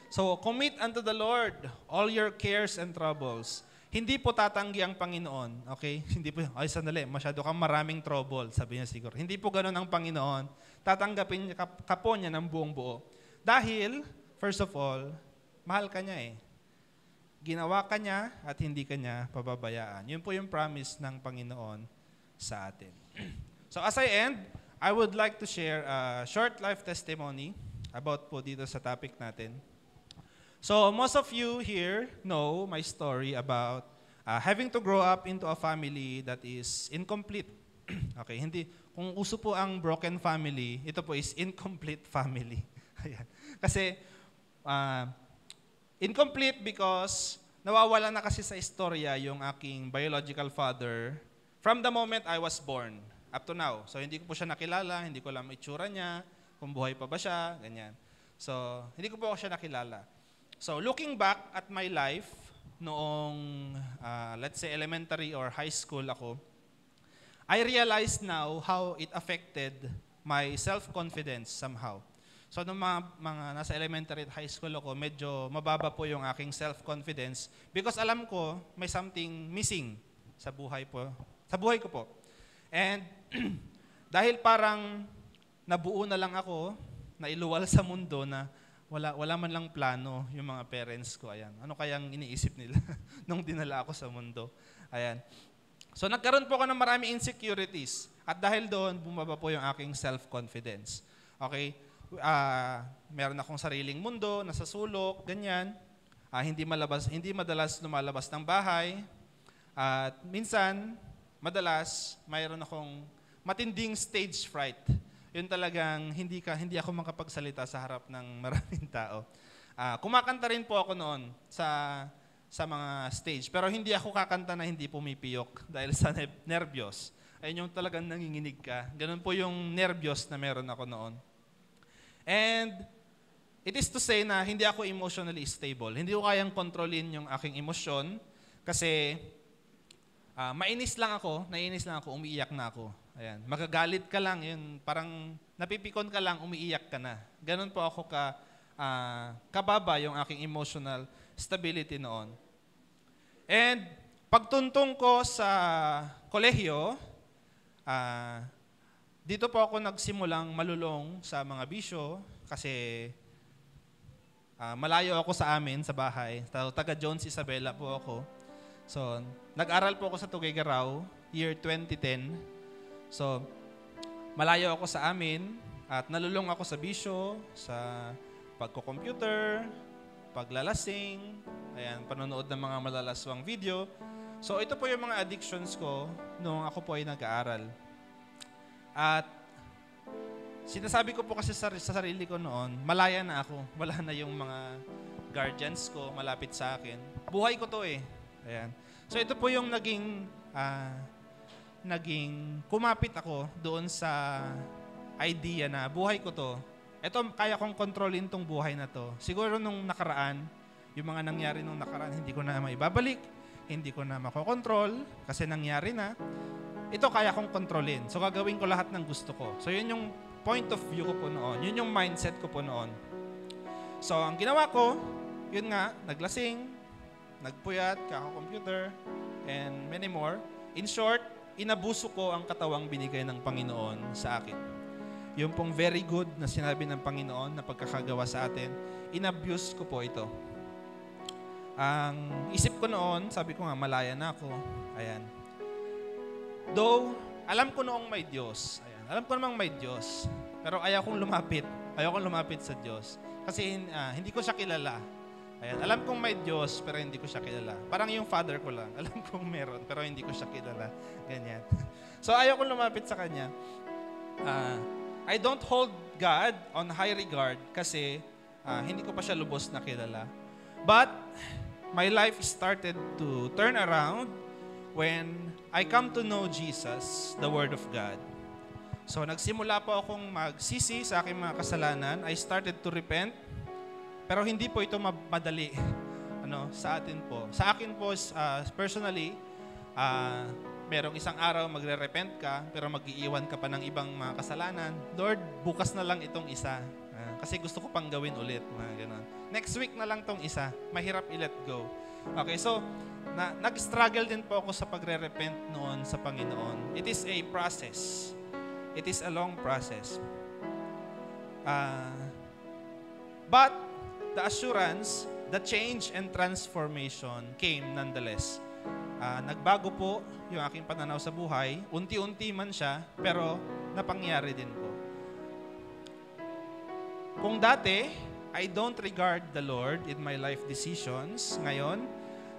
So commit unto the Lord all your cares and troubles. Hindi po tatanggi ang Panginoon, okay? Hindi po, ay sandali, masyado kang maraming trouble, sabi niya siguro. Hindi po ganoon ang Panginoon. Tatanggapin ka po niya ng buong buo. Dahil, first of all, mahal ka niya eh. Ginawa ka niya at hindi ka niya pababayaan. Yun po yung promise ng Panginoon sa atin. So as I end, I would like to share a short life testimony about po dito sa topic natin. So most of you here know my story about having to grow up into a family that is incomplete. Okay, hindi, kung uso po ang broken family, ito po is incomplete family. Ayan. Kasi, incomplete because nawawala na kasi sa istorya yung aking biological father from the moment I was born up to now. So, hindi ko po siya nakilala, hindi ko alam itsura niya, kung buhay pa ba siya, ganyan. So, hindi ko po siya nakilala. So, looking back at my life, noong, let's say, elementary or high school ako, I realize now how it affected my self-confidence somehow. So, nung mga nasa elementary at high school ako, medyo mababa po yung aking self-confidence because alam ko may something missing sa buhay ko po. And dahil parang nabuo na lang ako, nailuwal sa mundo na wala man lang plano yung mga parents ko. Ayan. Ano kayang iniisip nila nung dinala ako sa mundo? Ayan. So nagkaroon po ako ng marami insecurities at dahil doon, bumaba po yung aking self-confidence. Okay? Meron akong sariling mundo, nasa sulok, ganyan. Hindi madalas lumalabas ng bahay. At minsan, madalas, mayroon akong matinding stage fright. Yun talagang hindi ako makapagsalita sa harap ng maraming tao. Kumakanta rin po ako noon sa mga stage. Pero hindi ako kakanta na hindi pumipiyok dahil sa nervyos. Ayun yung talagang nanginginig ka. Ganun po yung nervyos na meron ako noon. And it is to say na hindi ako emotionally stable. Hindi ko kayang kontrolin yung aking emosyon kasi nainis lang ako, umiiyak na ako. Ayan. Magagalit ka lang, yun, parang napipikon ka lang, umiiyak ka na. Ganun po ako kababa yung aking emotional stability noon. And pagtuntong ko sa kolehiyo, dito po ako nagsimulang malulong sa mga bisyo kasi malayo ako sa amin, sa bahay. Taga Jones Isabela po ako. So, nag-aral po ako sa Tuguegarao, year 2010. So, malayo ako sa amin at nalulong ako sa bisyo, sa pagko-computer, paglalasing, ayan, panonood ng mga malalaswang video. So, ito po yung mga addictions ko nung ako po ay nag-aaral. At sinasabi ko po kasi sa sarili ko noon, malaya na ako. Wala na yung mga guardians ko malapit sa akin. Buhay ko to eh. Ayan. So, ito po yung naging kumapit ako doon sa idea na buhay ko to. Ito, kaya kong kontrolin tong buhay na to. Siguro nung nakaraan, yung mga nangyari nung nakaraan, hindi ko na maibabalik, hindi ko na makokontrol, kasi nangyari na. Ito kaya kong kontrolin. So, gagawin ko lahat ng gusto ko. So, yun yung point of view ko po noon. Yun yung mindset ko po noon. So, ang ginawa ko, yun nga, naglasing, nagpuyat, kaka-computer, and many more. In short, inabuso ko ang katawang binigay ng Panginoon sa akin. Yung pong very good na sinabi ng Panginoon na pagkakagawa sa atin, inabuse ko po ito. Ang isip ko noon, sabi ko nga, malaya na ako. Ayan. Though, alam ko noong may Diyos. Ayan. Alam ko namang may Diyos. Pero ayaw kong lumapit sa Diyos. Kasi hindi ko siya kilala. Ayan. Alam kong may Diyos, pero hindi ko siya kilala. Parang yung father ko lang. Alam kong meron, pero hindi ko siya kilala. Ganyan. So, ayaw kong lumapit sa Kanya. I don't hold God on high regard kasi hindi ko pa siya lubos na kilala. But my life started to turn around when I come to know Jesus, the Word of God. So nagsimula po akong magsisi sa aking mga kasalanan. I started to repent. Pero hindi po ito madali sa atin po. Sa akin po, personally, merong isang araw magre-repent ka, pero mag-iiwan ka pa ng ibang mga kasalanan. Lord, bukas na lang itong isa. Kasi gusto ko pang gawin ulit. Ganun. Next week na lang itong isa. Mahirap i-let go. Okay, so, nag-struggle din po ako sa pagre-repent noon sa Panginoon. It is a process. It is a long process. But, the assurance, the change and transformation came nonetheless. nagbago po yung aking pananaw sa buhay. Unti-unti man siya, pero napangyari din po. Kung dati, I don't regard the Lord in my life decisions. Ngayon,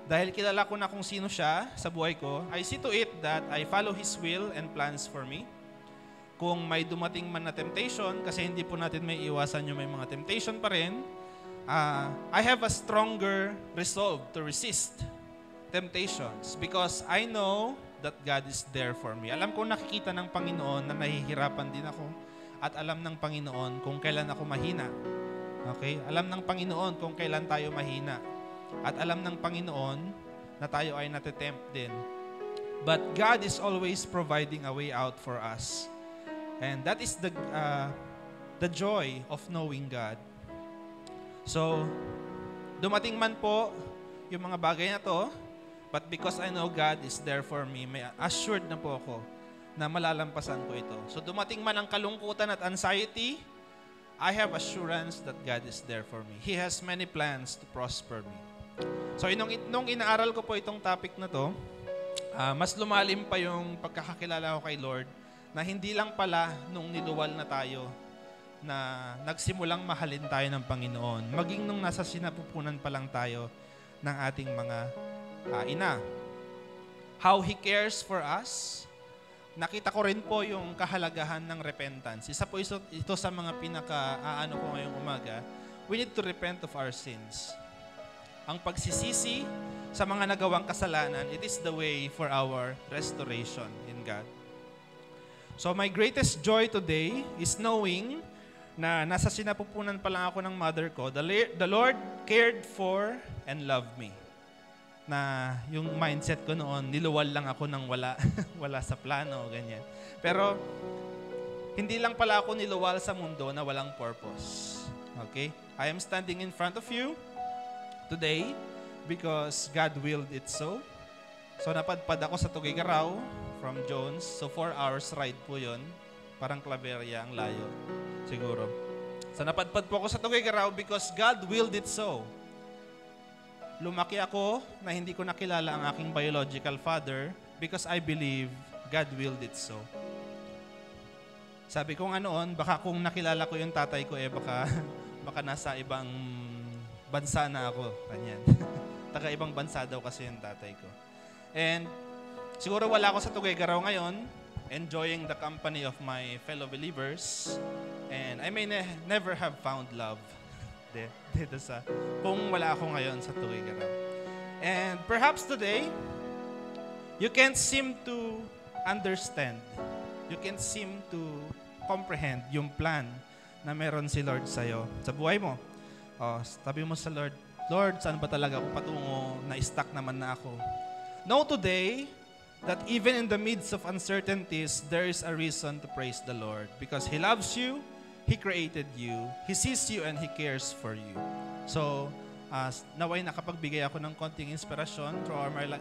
dahil kilala ko na kung sino siya sa buhay ko, I see to it that I follow His will and plans for me. Kung may dumating man na temptation, kasi hindi po natin may iwasan yung may mga temptation pa rin, I have a stronger resolve to resist temptations because I know that God is there for me. Alam ko nakikita ng Panginoon na nahihirapan din ako at alam ng Panginoon kung kailan ako mahina. Okay? Alam ng Panginoon kung kailan tayo mahina. At alam ng Panginoon na tayo ay natitempt din. But God is always providing a way out for us. And that is the joy of knowing God. So, dumating man po yung mga bagay na to, but because I know God is there for me, may assured na po ako na malalampasan ko ito. So, dumating man ang kalungkutan at anxiety, I have assurance that God is there for me. He has many plans to prosper me. So, nung inaaral ko po itong topic na to, mas lumalim pa yung pagkakakilala ko kay Lord na hindi lang pala nung niluwal na tayo na nagsimulang mahalin tayo ng Panginoon, maging nung nasa sinapupunan pa lang tayo ng ating mga ina. How He cares for us. Nakita ko rin po yung kahalagahan ng repentance. Isa po ito sa mga pinaka-aano ko ngayong umaga. We need to repent of our sins. Ang pagsisisi sa mga nagawang kasalanan, it is the way for our restoration in God. So my greatest joy today is knowing na nasa sinapupunan pa lang ako ng mother ko, the Lord cared for and loved me. Na yung mindset ko noon, niluwal lang ako ng wala, wala sa plano, ganyan. Pero, hindi lang pala ako niluwal sa mundo na walang purpose. Okay? I am standing in front of you today because God willed it so. So, napadpad ako sa Tuguegarao from Jones. So, 4 hours ride po yun. Parang Claveria ang layo. Siguro. So, napadpad po ako sa Tuguegarao because God willed it so. Lumaki ako na hindi ko nakilala ang aking biological father because I believe God willed it so. Sabi ko nga noon, baka kung nakilala ko yung tatay ko, baka nasa ibang bansa na ako. Ganyan. Taga ibang bansa daw kasi yung tatay ko. And siguro wala ako sa Tuguegarao ngayon, enjoying the company of my fellow believers. And I may never have found love dito sa kung wala ako ngayon sa Tuguegarao. And perhaps today, you can't seem to understand. You can't seem to comprehend yung plan na meron si Lord sa'yo, sa buhay mo. Sabi mo sa Lord, Lord, saan ba talaga ako patungo? Na-stuck naman na ako. Know today that even in the midst of uncertainties, there is a reason to praise the Lord because He loves you, He created you, He sees you, and He cares for you. So, naway nakapagbigay ako ng konting inspirasyon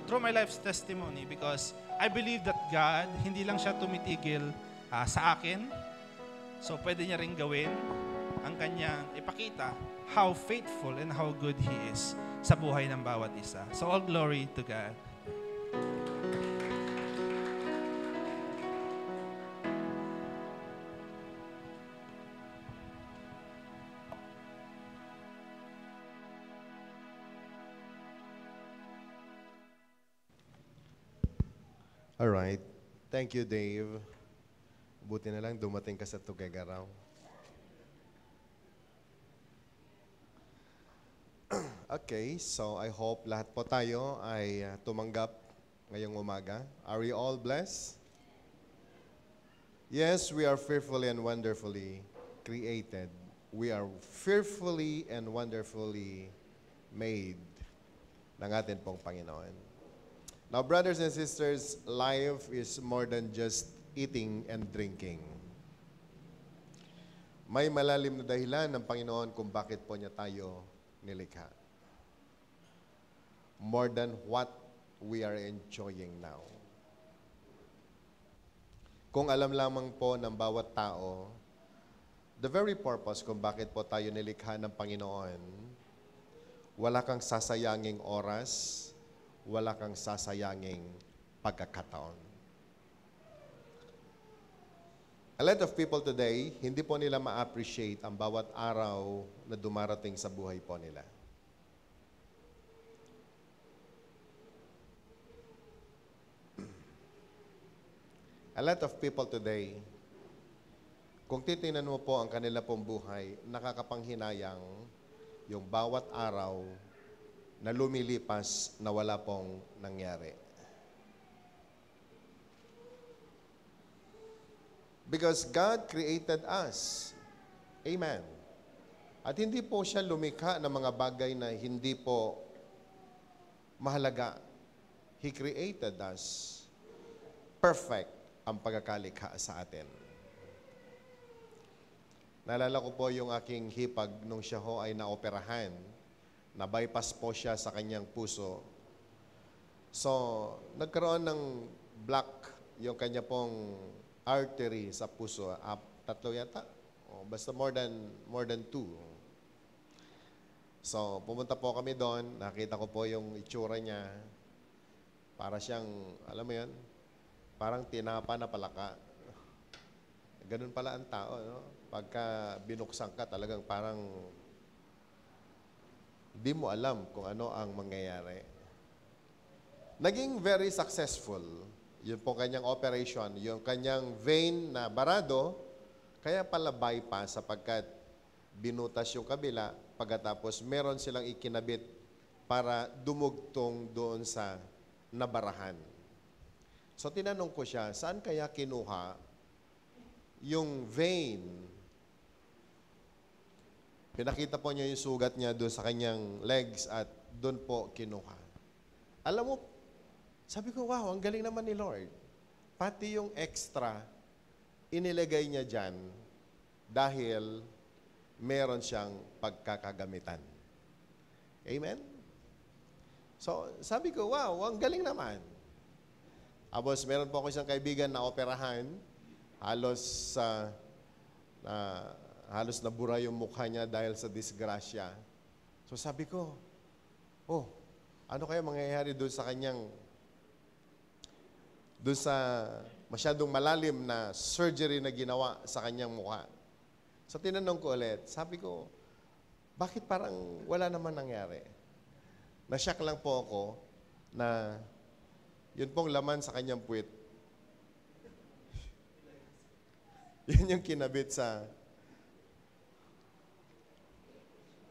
through my life's testimony because I believe that God, hindi lang siya tumitigil sa akin. So, pwede niya rin gawin ang kanyang ipakita how faithful and how good He is sa buhay ng bawat isa. So, all glory to God.
All right. Thank you, Dave. Buti na lang dumating ka sa Tuguegarao. Okay, so I hope lahat po tayo ay tumanggap ngayong umaga. Are we all blessed? Yes, we are fearfully and wonderfully created. We are fearfully and wonderfully made ng ating pong Panginoon. Now, brothers and sisters, life is more than just eating and drinking. May malalim na dahilan ng Panginoon kung bakit po niya tayo nilikha. More than what we are enjoying now. Kung alam lamang po ng bawat tao, the very purpose kung bakit po tayo nilikha ng Panginoon, wala kang sasayanging oras, wala kang sasayanging pagkakataon. A lot of people today, hindi po nila ma-appreciate ang bawat araw na dumarating sa buhay po nila. A lot of people today, kung titingnan mo po ang kanila pong buhay, nakakapanghinayang yung bawat araw na lumilipas na wala pong nangyari. Because God created us. Amen. At hindi po siya lumikha ng mga bagay na hindi po mahalaga. He created us. Perfect ang pagkakalikha sa atin. Naalala ko po yung aking hipag nung siya ho ay naoperahan. Na-bypass po siya sa kanyang puso. So, nagkaroon ng block yung kanya pong artery sa puso. 3 yata? Basta more than 2. So, pumunta po kami doon. Nakita ko po yung itsura niya. Para siyang, alam mo yan, parang tinapa na palaka. Ganun pala ang tao, no? Pagka binuksan ka, talagang parang di mo alam kung ano ang mangyayari. Naging very successful yun po kanyang operation, yung kanyang vein na barado, kaya pala bypass sapagkat binutas yung kabila, pagkatapos meron silang ikinabit para dumugtong doon sa nabarahan. So tinanong ko siya, saan kaya kinuha yung vein? Pinakita po niya yung sugat niya doon sa kanyang legs at doon po kinuha. Alam mo, sabi ko, wow, ang galing naman ni Lord. Pati yung extra, inilagay niya dyan dahil meron siyang pagkakagamitan. Amen? So, sabi ko, wow, ang galing naman. Tapos, meron po ako isang kaibigan na operahan, halos nabura yung mukha niya dahil sa disgrasya. So, sabi ko, oh, ano kaya mangyayari doon sa kanyang doon sa masyadong malalim na surgery na ginawa sa kanyang mukha. So tinanong ko ulit, sabi ko, bakit parang wala naman nangyari? Nasyak lang po ako na yun pong laman sa kanyang puwit. Yun yung kinabit sa...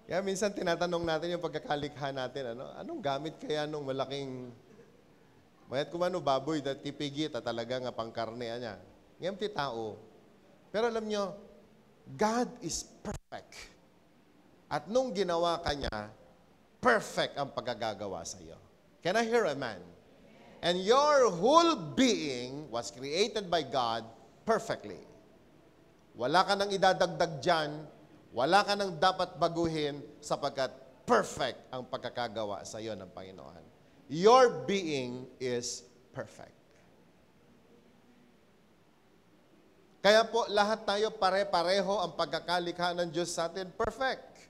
Kaya minsan tinatanong natin yung pagkakalikha natin, anong gamit kaya nung malaking... Mayat kumano baboy, tipigi, talaga nga pangkarne niya. Ngayon ti tao. Pero alam nyo, God is perfect. At nung ginawa ka niya, perfect ang pagkagagawa sa iyo. Can I hear a man? And your whole being was created by God perfectly. Wala ka nang idadagdag dyan, wala ka nang dapat baguhin sapagkat perfect ang pagkakagawa sa iyo ng Panginoon. Your being is perfect. Kaya po, lahat tayo pare-pareho ang pagkakalikha ng Diyos sa atin. Perfect.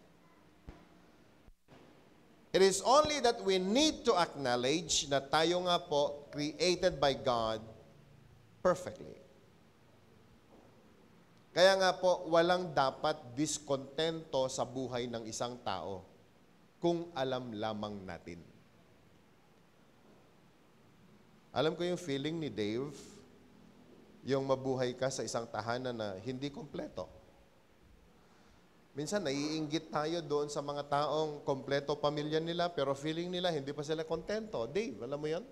It is only that we need to acknowledge na tayo nga po, created by God perfectly. Kaya nga po, walang dapat diskontento sa buhay ng isang tao kung alam lamang natin. Alam ko yung feeling ni Dave, yung mabuhay ka sa isang tahanan na hindi kompleto. Minsan, naiinggit tayo doon sa mga taong kompleto pamilya nila, pero feeling nila hindi pa sila kontento. Dave, alam mo yan?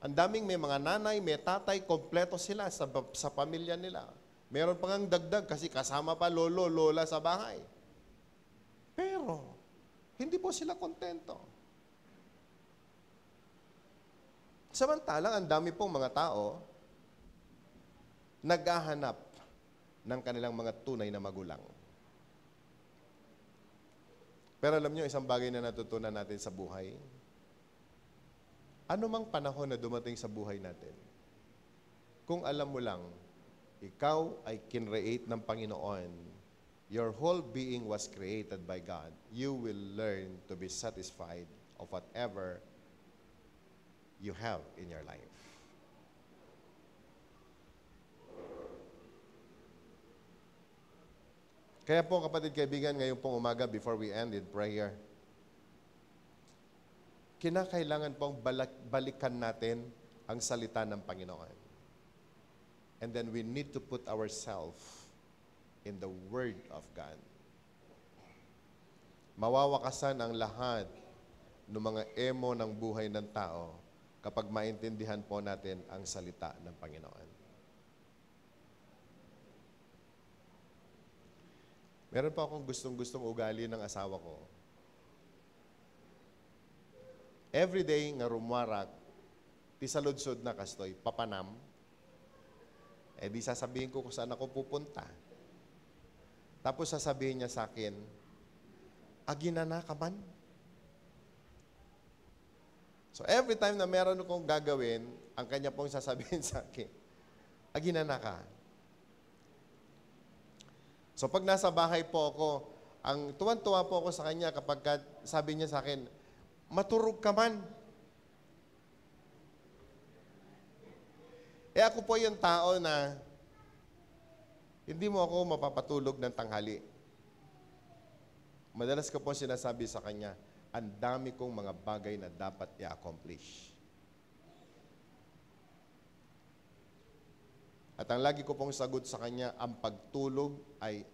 Ang daming may mga nanay, may tatay, kompleto sila sa pamilya nila. Meron pa ngang dagdag kasi kasama pa lolo, lola sa bahay. Pero, hindi po sila kontento. Samantalang, ang dami pong mga tao naghahanap ng kanilang mga tunay na magulang. Pero alam niyo, isang bagay na natutunan natin sa buhay, ano mang panahon na dumating sa buhay natin, kung alam mo lang, ikaw ay kinreate ng Panginoon, your whole being was created by God, you will learn to be satisfied of whatever you have in your life. Kaya po kapatid kaibigan, ngayon pong umaga before we end in prayer, kinakailangan pong balikan natin ang salita ng Panginoon. And then we need to put ourselves in the Word of God. Mawawakasan ang lahat ng mga emo ng buhay ng tao kapag maintindihan po natin ang salita ng Panginoon. Meron pa akong gustong ugali ng asawa ko. Every day nga rumwarak, ti saludsod na kastoy, papanam, di sasabihin ko kung saan ako pupunta. Tapos sasabihin niya sa akin, aginana ka man? So every time na meron akong gagawin, ang kanya pong sasabihin sa akin, aginana ka. So pag nasa bahay po ako, ang tuwan-tuwa po ako sa kanya kapag sabi niya sa akin, maturog ka man. Ako po yung tao na hindi mo ako mapapatulog ng tanghali. Madalas ko po sinasabi sa kanya, ang dami kong mga bagay na dapat i-accomplish. At ang lagi ko pong sagot sa kanya, ang pagtulog ay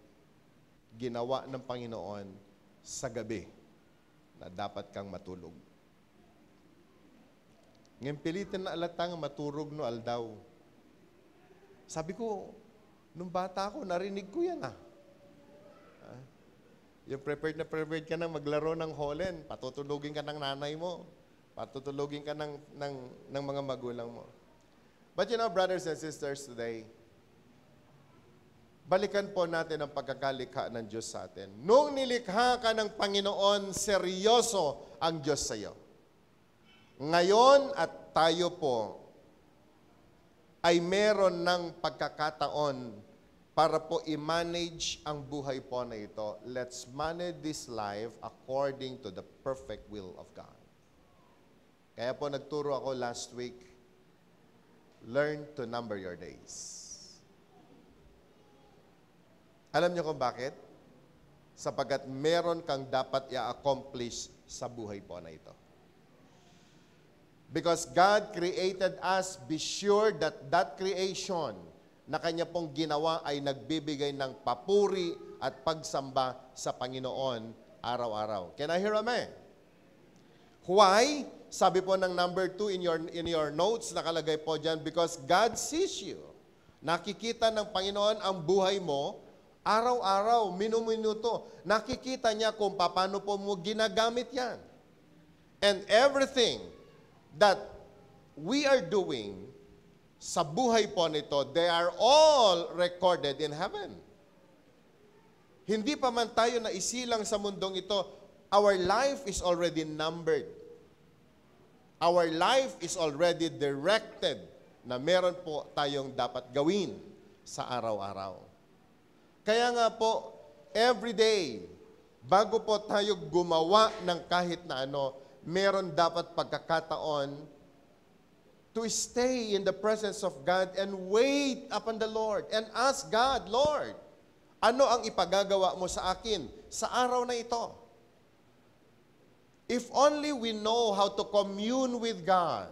ginawa ng Panginoon sa gabi na dapat kang matulog. Ngayon pilitin na alatang maturog no aldaw. Sabi ko, nung bata ako, narinig ko yan Yung prepared ka na maglaro ng holen, patutulugin ka ng nanay mo, patutulugin ka ng mga magulang mo. But you know, brothers and sisters, today, balikan po natin ang pagkakalikha ng Diyos sa atin. Nung nilikha ka ng Panginoon, seryoso ang Diyos sa iyo. Ngayon at tayo po ay meron ng pagkakataon para po i-manage ang buhay po na ito. Let's manage this life according to the perfect will of God. Kaya po nagturo ako last week, learn to number your days. Alam niyo kung bakit? Sapagkat meron kang dapat i-accomplish sa buhay po na ito. Because God created us, be sure that that creation na Kanya pong ginawa ay nagbibigay ng papuri at pagsamba sa Panginoon araw-araw. Can I hear amen? Why? Sabi po ng number 2 in your notes, nakalagay po dyan, because God sees you. Nakikita ng Panginoon ang buhay mo, araw-araw, minuminuto. Nakikita niya kung paano po mo ginagamit yan. And everything that we are doing sa buhay po nito, they are all recorded in heaven. Hindi pa man tayo na isilang sa mundong ito, our life is already numbered. Our life is already directed na meron po tayong dapat gawin sa araw-araw. Kaya nga po, every day, bago po tayo gumawa ng kahit na ano, meron dapat pagkakataon to stay in the presence of God and wait upon the Lord and ask God, Lord, ano ang ipagagawa mo sa akin sa araw na ito? If only we know how to commune with God,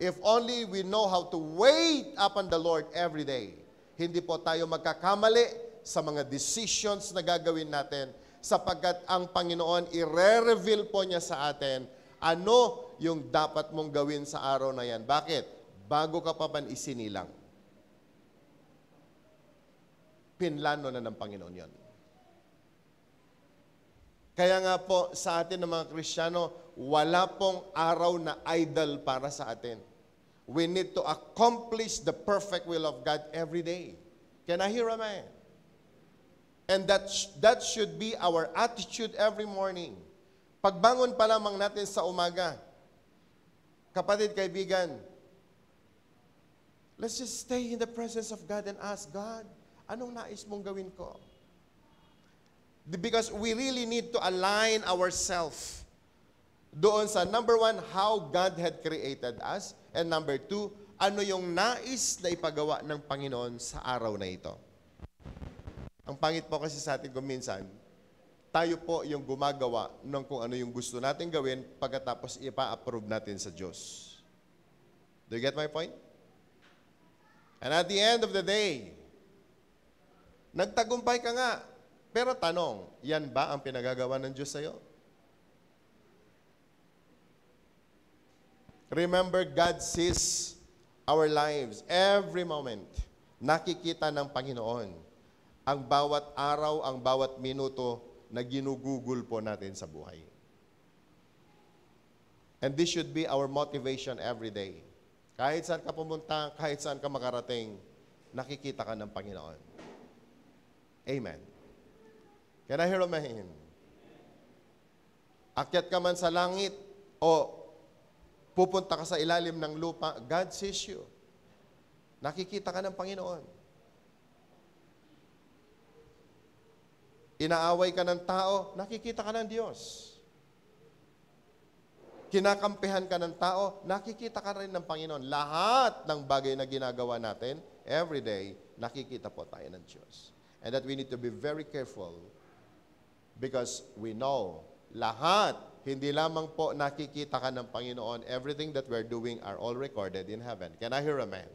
if only we know how to wait upon the Lord every day, hindi po tayo magkakamali sa mga decisions na gagawin natin sapagkat ang Panginoon i-reveal po niya sa atin ano yung dapat mong gawin sa araw na yan. Bakit? Bago ka pa man isinilang. Pinlano na ng Panginoon yan. Kaya nga po sa atin ng mga Kristiyano, wala pong araw na idle para sa atin. We need to accomplish the perfect will of God every day. Can I hear amen? And that should be our attitude every morning. Pagbangon pa lamang natin sa umaga, kapatid, kaibigan, let's just stay in the presence of God and ask God, anong nais mong gawin ko? Because we really need to align ourselves doon sa number one, how God had created us. And number two, ano yung nais na ipagawa ng Panginoon sa araw na ito. Ang pangit po kasi sa atin kung minsan, tayo po yung gumagawa ng kung ano yung gusto natin gawin pagkatapos ipa-approve natin sa Diyos. Do you get my point? And at the end of the day, nagtagumpay ka nga. Pero tanong, yan ba ang pinagagawa ng Diyos sa'yo? Remember, God sees our lives every moment. Nakikita ng Panginoon ang bawat araw, ang bawat minuto na ginugugol po natin sa buhay. And this should be our motivation every day. Kahit saan ka pumunta, kahit saan ka makarating, nakikita ka ng Panginoon. Amen. Can I hear a amen? Akyat ka man sa langit o pupunta ka sa ilalim ng lupa, God sees you. Nakikita ka ng Panginoon. Inaaway ka ng tao, nakikita ka ng Diyos. Kinakampihan ka ng tao, nakikita ka rin ng Panginoon. Lahat ng bagay na ginagawa natin, every day, nakikita po tayo ng Diyos. And that we need to be very careful because we know lahat, hindi lamang po nakikita ka ng Panginoon, everything that we're doing are all recorded in heaven. Can I hear amen?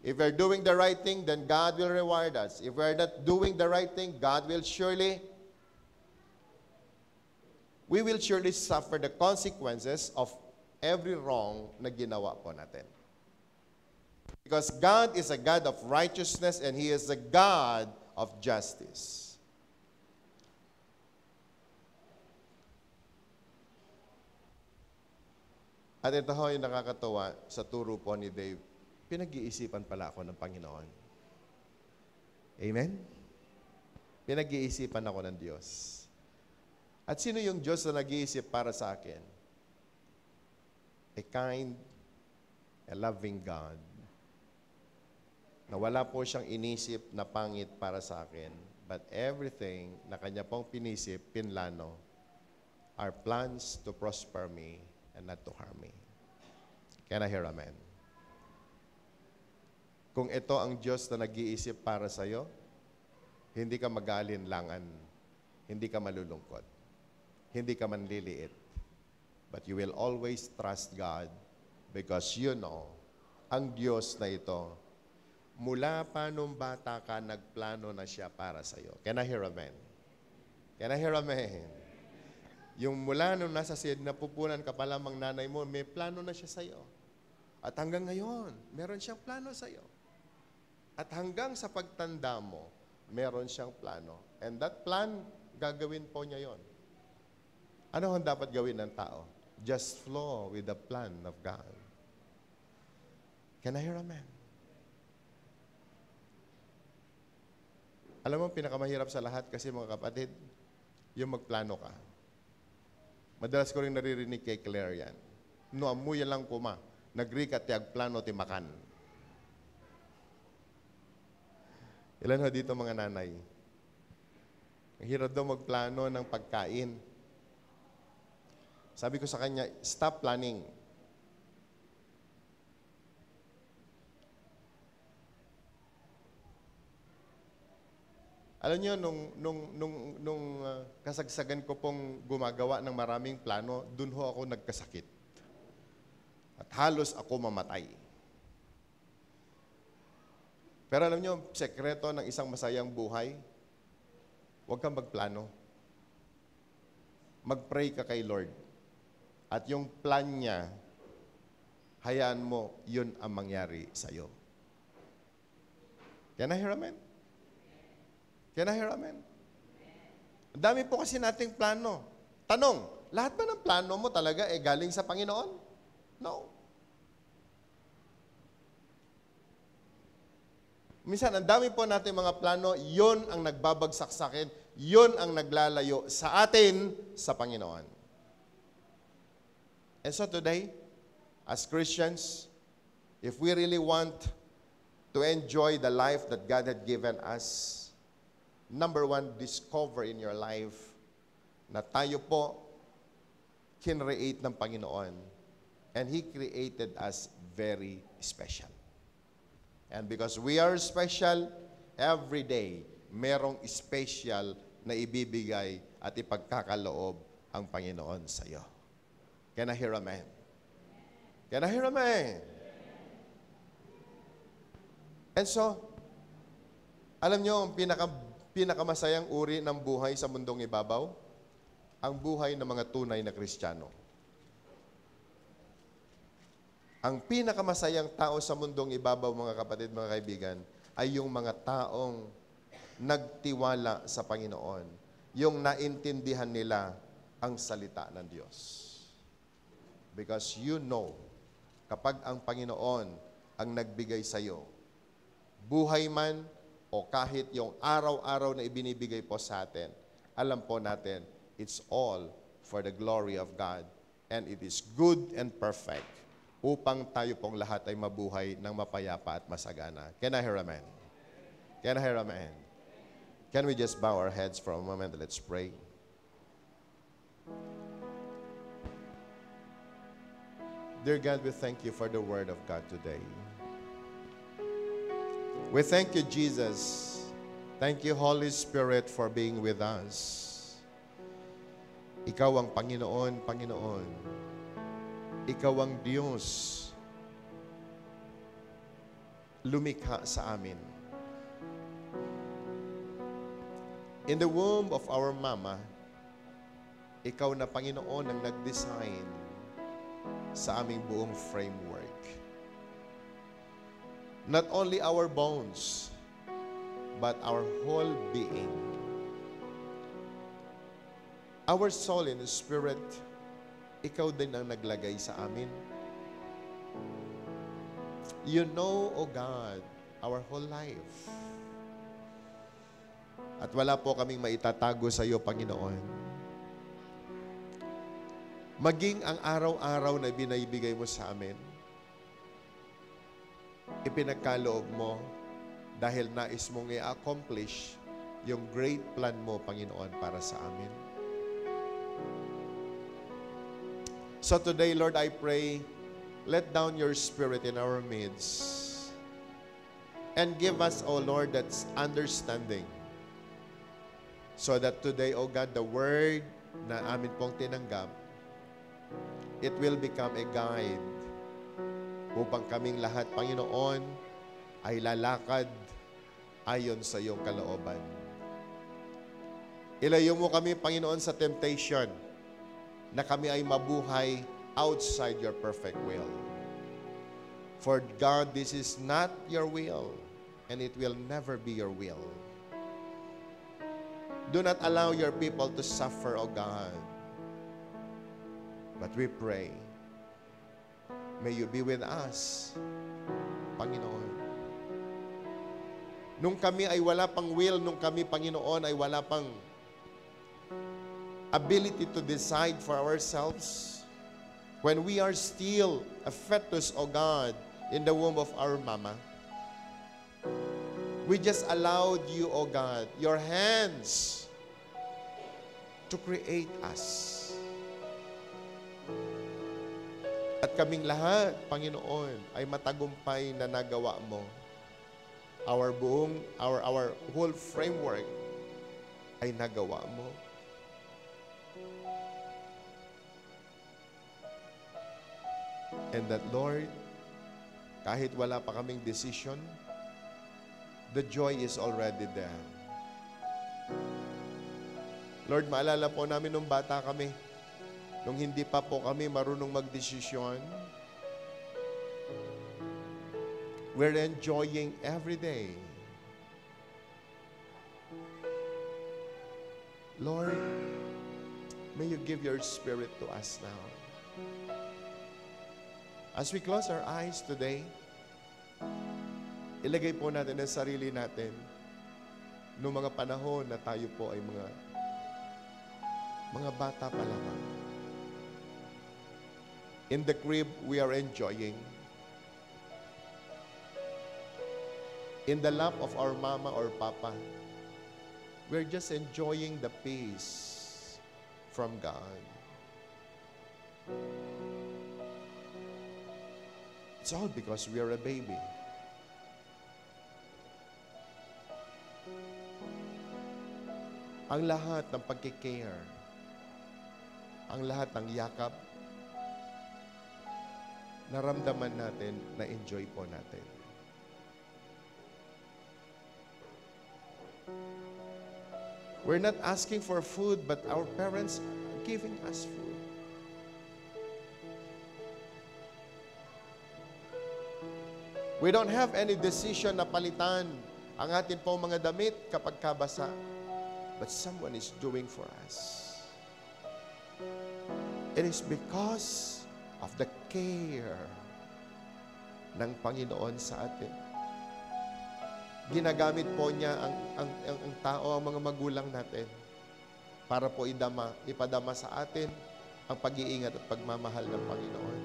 If we're doing the right thing, then God will reward us. If we're not doing the right thing, God will surely suffer the consequences of every wrong na ginawa po natin. Because God is a God of righteousness and He is a God of justice. At ito ho yung nakakatawa sa turo po ni Dave. Pinag-iisipan pala ako ng Panginoon. Amen? Pinag-iisipan ako ng Diyos. At sino yung Diyos na nag-iisip para sa akin? A kind, a loving God na wala po siyang inisip na pangit para sa akin, but everything na kanya pong pinisip, pinlano, are plans to prosper me and not to harm me. Can I hear amen? Kung ito ang Diyos na nag-iisip para sa iyo, hindi ka mag-aalinlangan, hindi ka malulungkot, hindi ka manliliit, but you will always trust God because you know, ang Diyos na ito, mula pa nung bata ka, nagplano na siya para sa iyo. Can I hear amen? Can I hear amen? Yung mula nung nasa napupunan ka pa lamang nanay mo, may plano na siya sa iyo. At hanggang ngayon, meron siyang plano sa iyo. At hanggang sa pagtanda mo, meron siyang plano. And that plan, gagawin po niya yon. Ano ang dapat gawin ng tao? Just flow with the plan of God. Can I hear amen? Alam mo, pinakamahirap sa lahat kasi mga kapatid, yung magplano ka. Madalas ko rin naririnig kay Claire yan. No, amuya lang kuma. Nagri ka tiyag plano ti makan. Ilan ho dito mga nanay? Ang hirap daw magplano ng pagkain. Sabi ko sa kanya, stop planning. Alam niyo, nung kasagsagan ko pong gumagawa ng maraming plano, dun ho ako nagkasakit. At halos ako mamatay. Pero alam niyo, sekreto ng isang masayang buhay, huwag kang magplano. Mag-pray ka kay Lord. At yung plan niya, hayaan mo, yun ang mangyari sa'yo. Can I hear amen? Can I hear amen? Ang dami po kasi nating plano. Tanong, lahat ba ng plano mo talaga galing sa Panginoon? No. Minsan, ang dami po nating mga plano, yon ang nagbabagsak sa akin, yon ang naglalayo sa atin sa Panginoon. And so today, as Christians, if we really want to enjoy the life that God had given us, number one, discover in your life na tayo po kinreate ng Panginoon. And He created us very special. And because we are special, every day, merong special na ibibigay at ipagkakaloob ang Panginoon sa iyo. Can I hear amen? Can I hear amen? And so, alam nyo, ang pinakamasayang uri ng buhay sa mundong ibabaw, ang buhay ng mga tunay na Kristiyano. Ang pinakamasayang tao sa mundong ibabaw, mga kapatid, mga kaibigan, ay yung mga taong nagtiwala sa Panginoon. Yung naintindihan nila ang salita ng Diyos. Because you know, kapag ang Panginoon ang nagbigay sa iyo, buhay man o kahit yung araw-araw na ibinibigay po sa atin, alam po natin, it's all for the glory of God and it is good and perfect upang tayo pong lahat ay mabuhay ng mapayapa at masagana. Can I hear amen? Can I hear amen? Can we just bow our heads for a moment? Let's pray. Dear God, we thank you for the word of God today. We thank you, Jesus. Thank you, Holy Spirit, for being with us. Ikaw ang Panginoon, Panginoon. Ikaw ang Diyos. Lumikha sa amin. In the womb of our mama, ikaw na Panginoon ang nag-design sa aming buong framework. Not only our bones, but our whole being. Our soul and spirit, ikaw din ang naglagay sa amin. You know, O God, our whole life. At wala po kaming maitatago sa iyo, Panginoon. Maging ang araw-araw na binibigay mo sa amin, ipinagkaloob mo dahil nais mong i-accomplish yung great plan mo, Panginoon, para sa amin. So today, Lord, I pray, let down your Spirit in our midst and give us, O Lord, that's understanding. So that today, O God, the word na amin pong tinanggap, it will become a guide upang kaming lahat, Panginoon, ay lalakad ayon sa iyong kalooban. Ilayo mo kami, Panginoon, sa temptation na kami ay mabuhay outside your perfect will. For God, this is not your will, and it will never be your will. Do not allow your people to suffer, O God. But we pray, may you be with us, Panginoon. Nung kami ay wala pang will, nung kami, Panginoon, ay wala pang ability to decide for ourselves, when we are still a fetus, O God, in the womb of our mama, we just allowed you, O God, your hands to create us. At kaming lahat, Panginoon, ay matagumpay na nagawa mo. Our whole framework ay nagawa mo. And that, Lord, kahit wala pa kaming decision, the joy is already there. Lord, maalala po namin nung bata kami, nung hindi pa po kami marunong magdesisyon, we're enjoying every day. Lord, may you give your Spirit to us now. As we close our eyes today, ilagay po natin ang sarili natin noong mga panahon na tayo po ay mga bata pa lamang. In the crib, we are enjoying. In the lap of our mama or papa, we're just enjoying the peace from God. It's all because we are a baby. Ang lahat ng pagkikare, ang lahat ng yakap, naramdaman natin, na-enjoy po natin. We're not asking for food, but our parents are giving us food. We don't have any decision na palitan ang atin pong mga damit kapag kabasa. But someone is doing for us. It is because of the care ng Panginoon sa atin. Ginagamit po niya ang tao, ang mga magulang natin para po ipadama sa atin ang pag-iingat at pagmamahal ng Panginoon.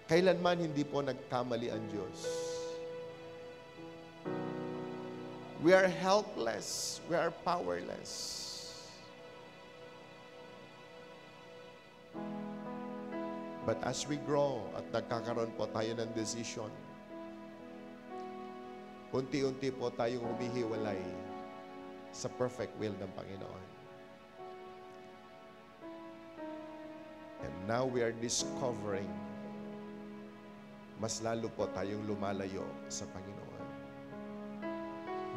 Kailanman hindi po nagkamali ang Diyos. We are helpless. We are powerless. But as we grow at nagkakaroon po tayo ng decision, unti-unti po tayong humihiwalay sa perfect will ng Panginoon. And now we are discovering mas lalo po tayong lumalayo sa Panginoon.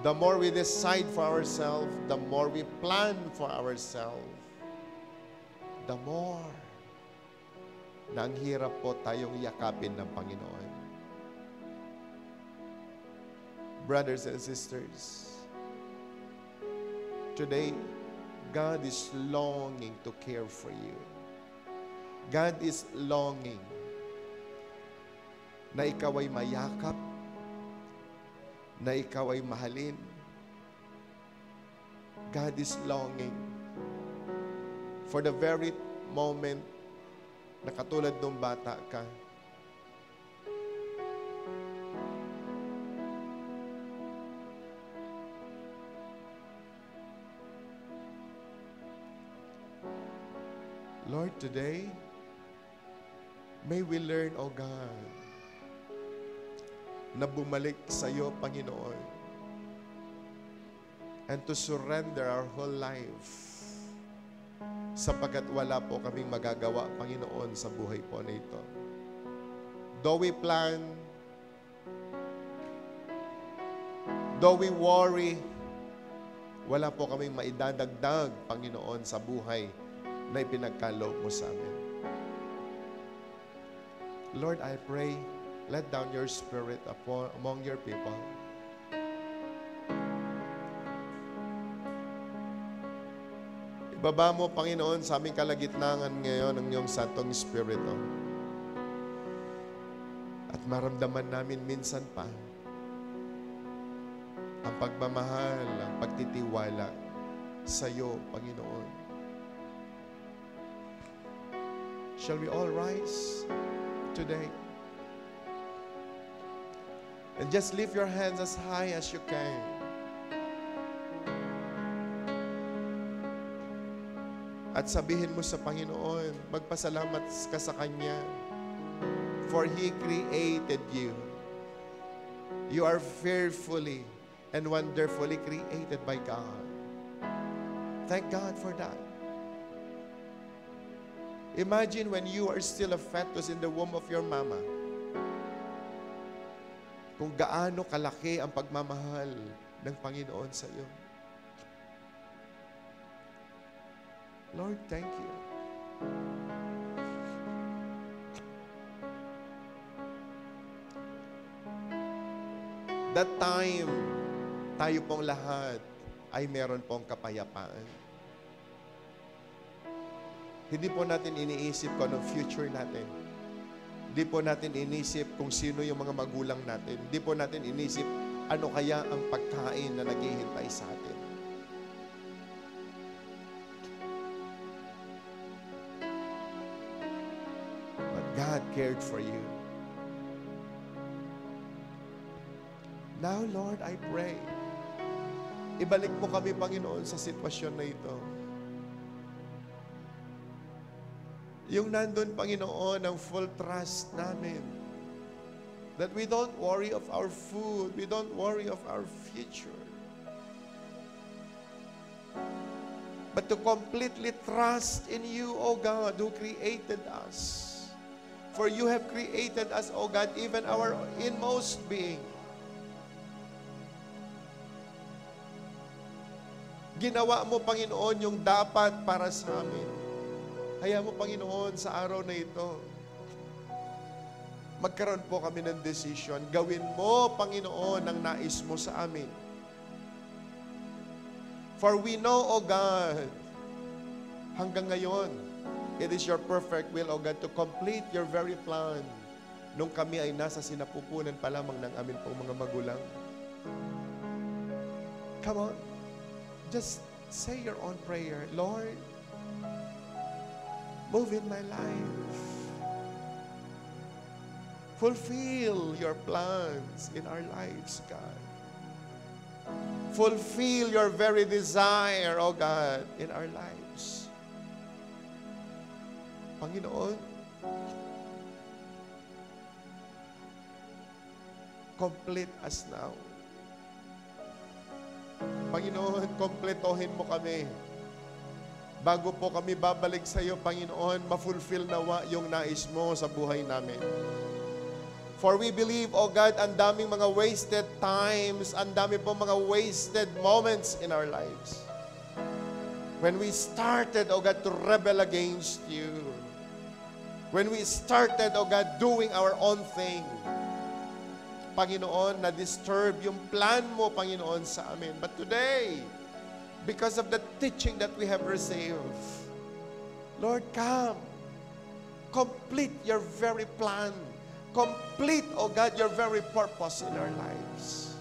The more we decide for ourselves, the more we plan for ourselves, the more na ang hirap po tayong yakapin ng Panginoon. Brothers and sisters, today, God is longing to care for you. God is longing na ikaw ay mayakap, na ikaw ay mahalin. God is longing for the very moment na katulad nung bata ka, Lord, today, may we learn, O God, na bumalik sa iyo, Panginoon, and to surrender our whole life, sapagkat wala po kaming magagawa, Panginoon, sa buhay po na ito. Though we plan, though we worry, wala po kaming maidadagdag, Panginoon, sa buhay na ipinagkaloob mo sa amin. Lord, I pray, let down your Spirit among your people. Ibaba mo, Panginoon, sa aming kalagitnaan ngayon ang iyong Santong Espiritu. At maramdaman namin minsan pa ang pagmamahal, ang pagtitiwala sa iyo, Panginoon. Shall we all rise today? And just lift your hands as high as you can. At sabihin mo sa Panginoon, magpasalamat ka sa Kanya. For He created you. You are fearfully and wonderfully created by God. Thank God for that. Imagine when you are still a fetus in the womb of your mama. Kung gaano kalaki ang pagmamahal ng Panginoon sa iyo. Lord, thank you. That time, tayo pong lahat ay meron pong kapayapaan. Hindi po natin iniisip kung anong future natin. Hindi po natin iniisip kung sino yung mga magulang natin. Hindi po natin iniisip ano kaya ang pagkain na naghihintay sa atin. But God cared for you. Now, Lord, I pray, ibalik mo kami, Panginoon, sa sitwasyon na ito. Yung nandun, Panginoon, ang full trust namin. That we don't worry of our food. We don't worry of our future. But to completely trust in you, O God, who created us. For you have created us, O God, even our inmost being. Ginawa mo, Panginoon, yung dapat para sa amin. Kaya mo, Panginoon, sa araw na ito, magkaroon po kami ng decision. Gawin mo, Panginoon, ang nais mo sa amin. For we know, O God, hanggang ngayon, it is your perfect will, O God, to complete your very plan. Nung kami ay nasa sinapupunan pa lamang ng amin pong mga magulang. Come on, just say your own prayer. Lord, move in my life. Fulfill your plans in our lives, God. Fulfill your very desire, O God, in our lives. Panginoon, complete us now. Panginoon, kompletohin mo kami. Bago po kami babalik sa iyo, Panginoon, ma-fulfill nawa yung nais mo sa buhay namin. For we believe, O God, ang daming mga wasted times, ang daming po mga wasted moments in our lives. When we started, O God, to rebel against you. When we started, O God, doing our own thing. Panginoon, na-disturb yung plan mo, Panginoon, sa amin. But today, because of the teaching that we have received, Lord, come. Complete your very plan. Complete, O God, your very purpose in our lives.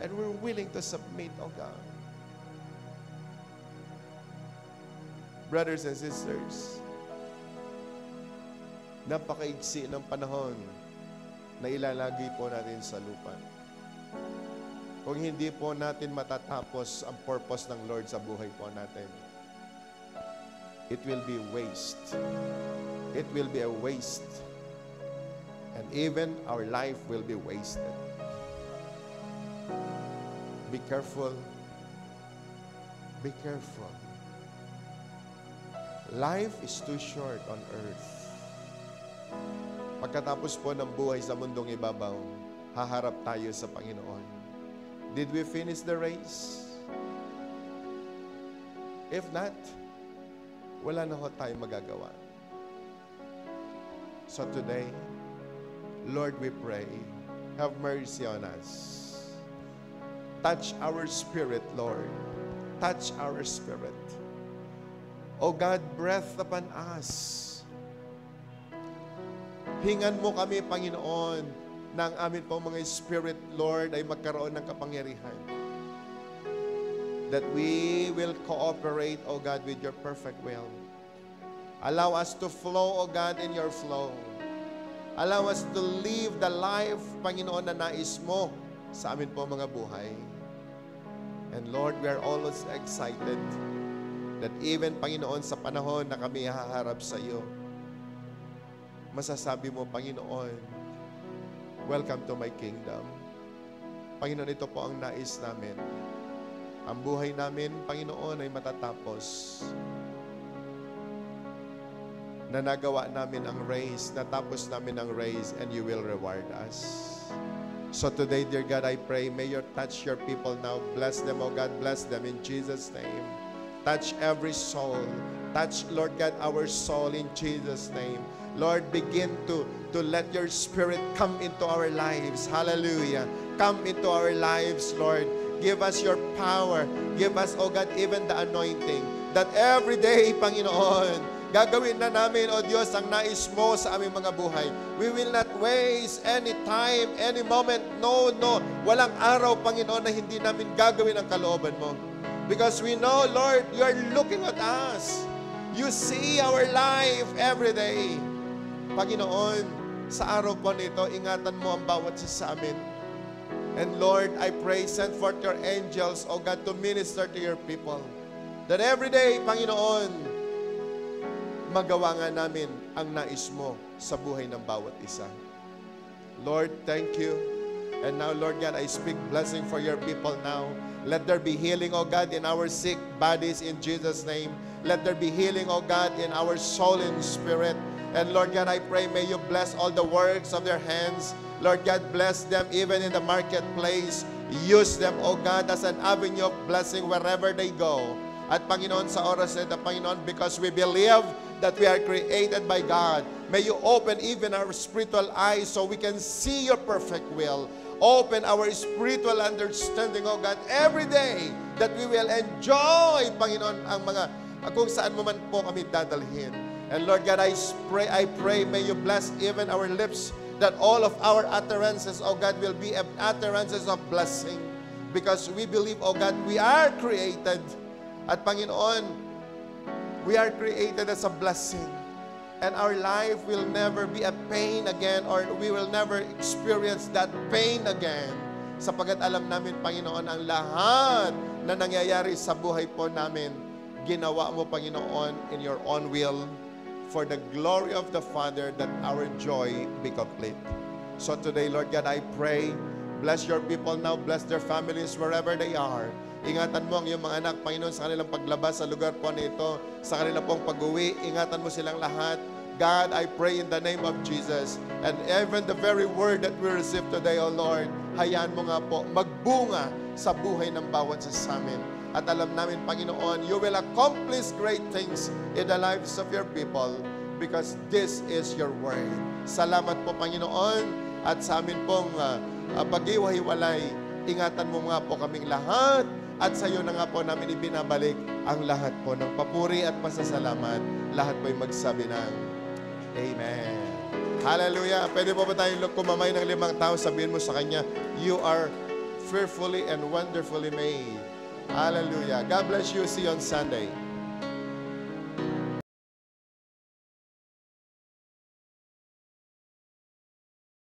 And we're willing to submit, O God. Brothers and sisters, napakaigsi ng panahon na ilalagay po natin sa lupa. Kung hindi po natin matatapos ang purpose ng Lord sa buhay po natin, it will be waste. It will be a waste. And even our life will be wasted. Be careful. Be careful. Life is too short on earth. Pagkatapos po ng buhay sa mundong ibabaw, haharap tayo sa Panginoon. Did we finish the race? If not, wala na ho tayong magagawa. So today, Lord, we pray, have mercy on us. Touch our spirit, Lord. Touch our spirit. O God, breath upon us. Hingan mo kami, Panginoon, na ang amin pong mga spirit, Lord, ay magkaroon ng kapangyarihan. That we will cooperate, O God, with your perfect will. Allow us to flow, O God, in your flow. Allow us to live the life, Panginoon, na nais mo sa amin po mga buhay. And Lord, we are always excited that even, Panginoon, sa panahon na kami haharap sa iyo, masasabi mo, Panginoon, welcome to my kingdom. Panginoon, ito po ang nais namin. Ang buhay namin, Panginoon, ay matatapos. Na nagawa namin ang race, natapos namin ang race, and you will reward us. So today, dear God, I pray, may you touch your people now. Bless them, oh God, bless them in Jesus' name. Touch every soul. Touch, Lord God, our soul in Jesus' name. Lord, begin to let your spirit come into our lives. Hallelujah. Come into our lives, Lord. Give us your power. Give us, oh God, even the anointing. That every day, Panginoon, gagawin na namin, O Diyos, ang nais mo sa aming mga buhay. We will not waste any time, any moment. No. Walang araw, Panginoon, na hindi namin gagawin ang kalooban mo. Because we know, Lord, you are looking at us. You see our life every day. Panginoon, sa araw po nito, ingatan mo ang bawat isa sa amin. And Lord, I pray, send forth your angels, O God, to minister to your people. That every day, Panginoon, magawa nga namin ang nais mo sa buhay ng bawat isa. Lord, thank you. And now, Lord God, I speak blessing for your people now. Let there be healing, O God, in our sick bodies in Jesus' name. Let there be healing, O God, in our soul and spirit. And Lord God, I pray, may you bless all the works of their hands. Lord God, bless them even in the marketplace. Use them, O God, as an avenue of blessing wherever they go. At Panginoon, sa oras na ito, Panginoon, because we believe that we are created by God, may you open even our spiritual eyes so we can see your perfect will. Open our spiritual understanding, O God, every day that we will enjoy, Panginoon, ang mga kung saan mo man po kami dadalhin. And Lord God, I pray, may you bless even our lips, that all of our utterances, O God, will be utterances of blessing. Because we believe, O God, we are created. At Panginoon, we are created as a blessing. And our life will never be a pain again, or we will never experience that pain again. Sapagat alam namin, Panginoon, ang lahat na nangyayari sa buhay po namin, ginawa mo, Panginoon, in your own will, for the glory of the Father, that our joy be complete. So today, Lord God, I pray, bless your people now, bless their families wherever they are. Ingatan mo ang iyong mga anak, Panginoon, sa kanilang paglabas sa lugar po nito, sa kanilang pong pag-uwi. Ingatan mo silang lahat. God, I pray in the name of Jesus, and even the very word that we receive today, O Lord, hayaan mo nga po magbunga sa buhay ng bawat isa sa amin. At alam namin, Panginoon, you will accomplish great things in the lives of your people because this is your word. Salamat po, Panginoon, at sa amin pong pag-iwahiwalay, ingatan mo nga po kaming lahat. At sa iyo na nga po namin ibinabalik ang lahat po ng papuri at pasasalamat. Lahat po'y magsabi ng Amen. Hallelujah. Pwede po ba tayong kumamay ng 5 tao? Sabihin mo sa kanya, you are fearfully and wonderfully made. Hallelujah. God bless you. See you on Sunday.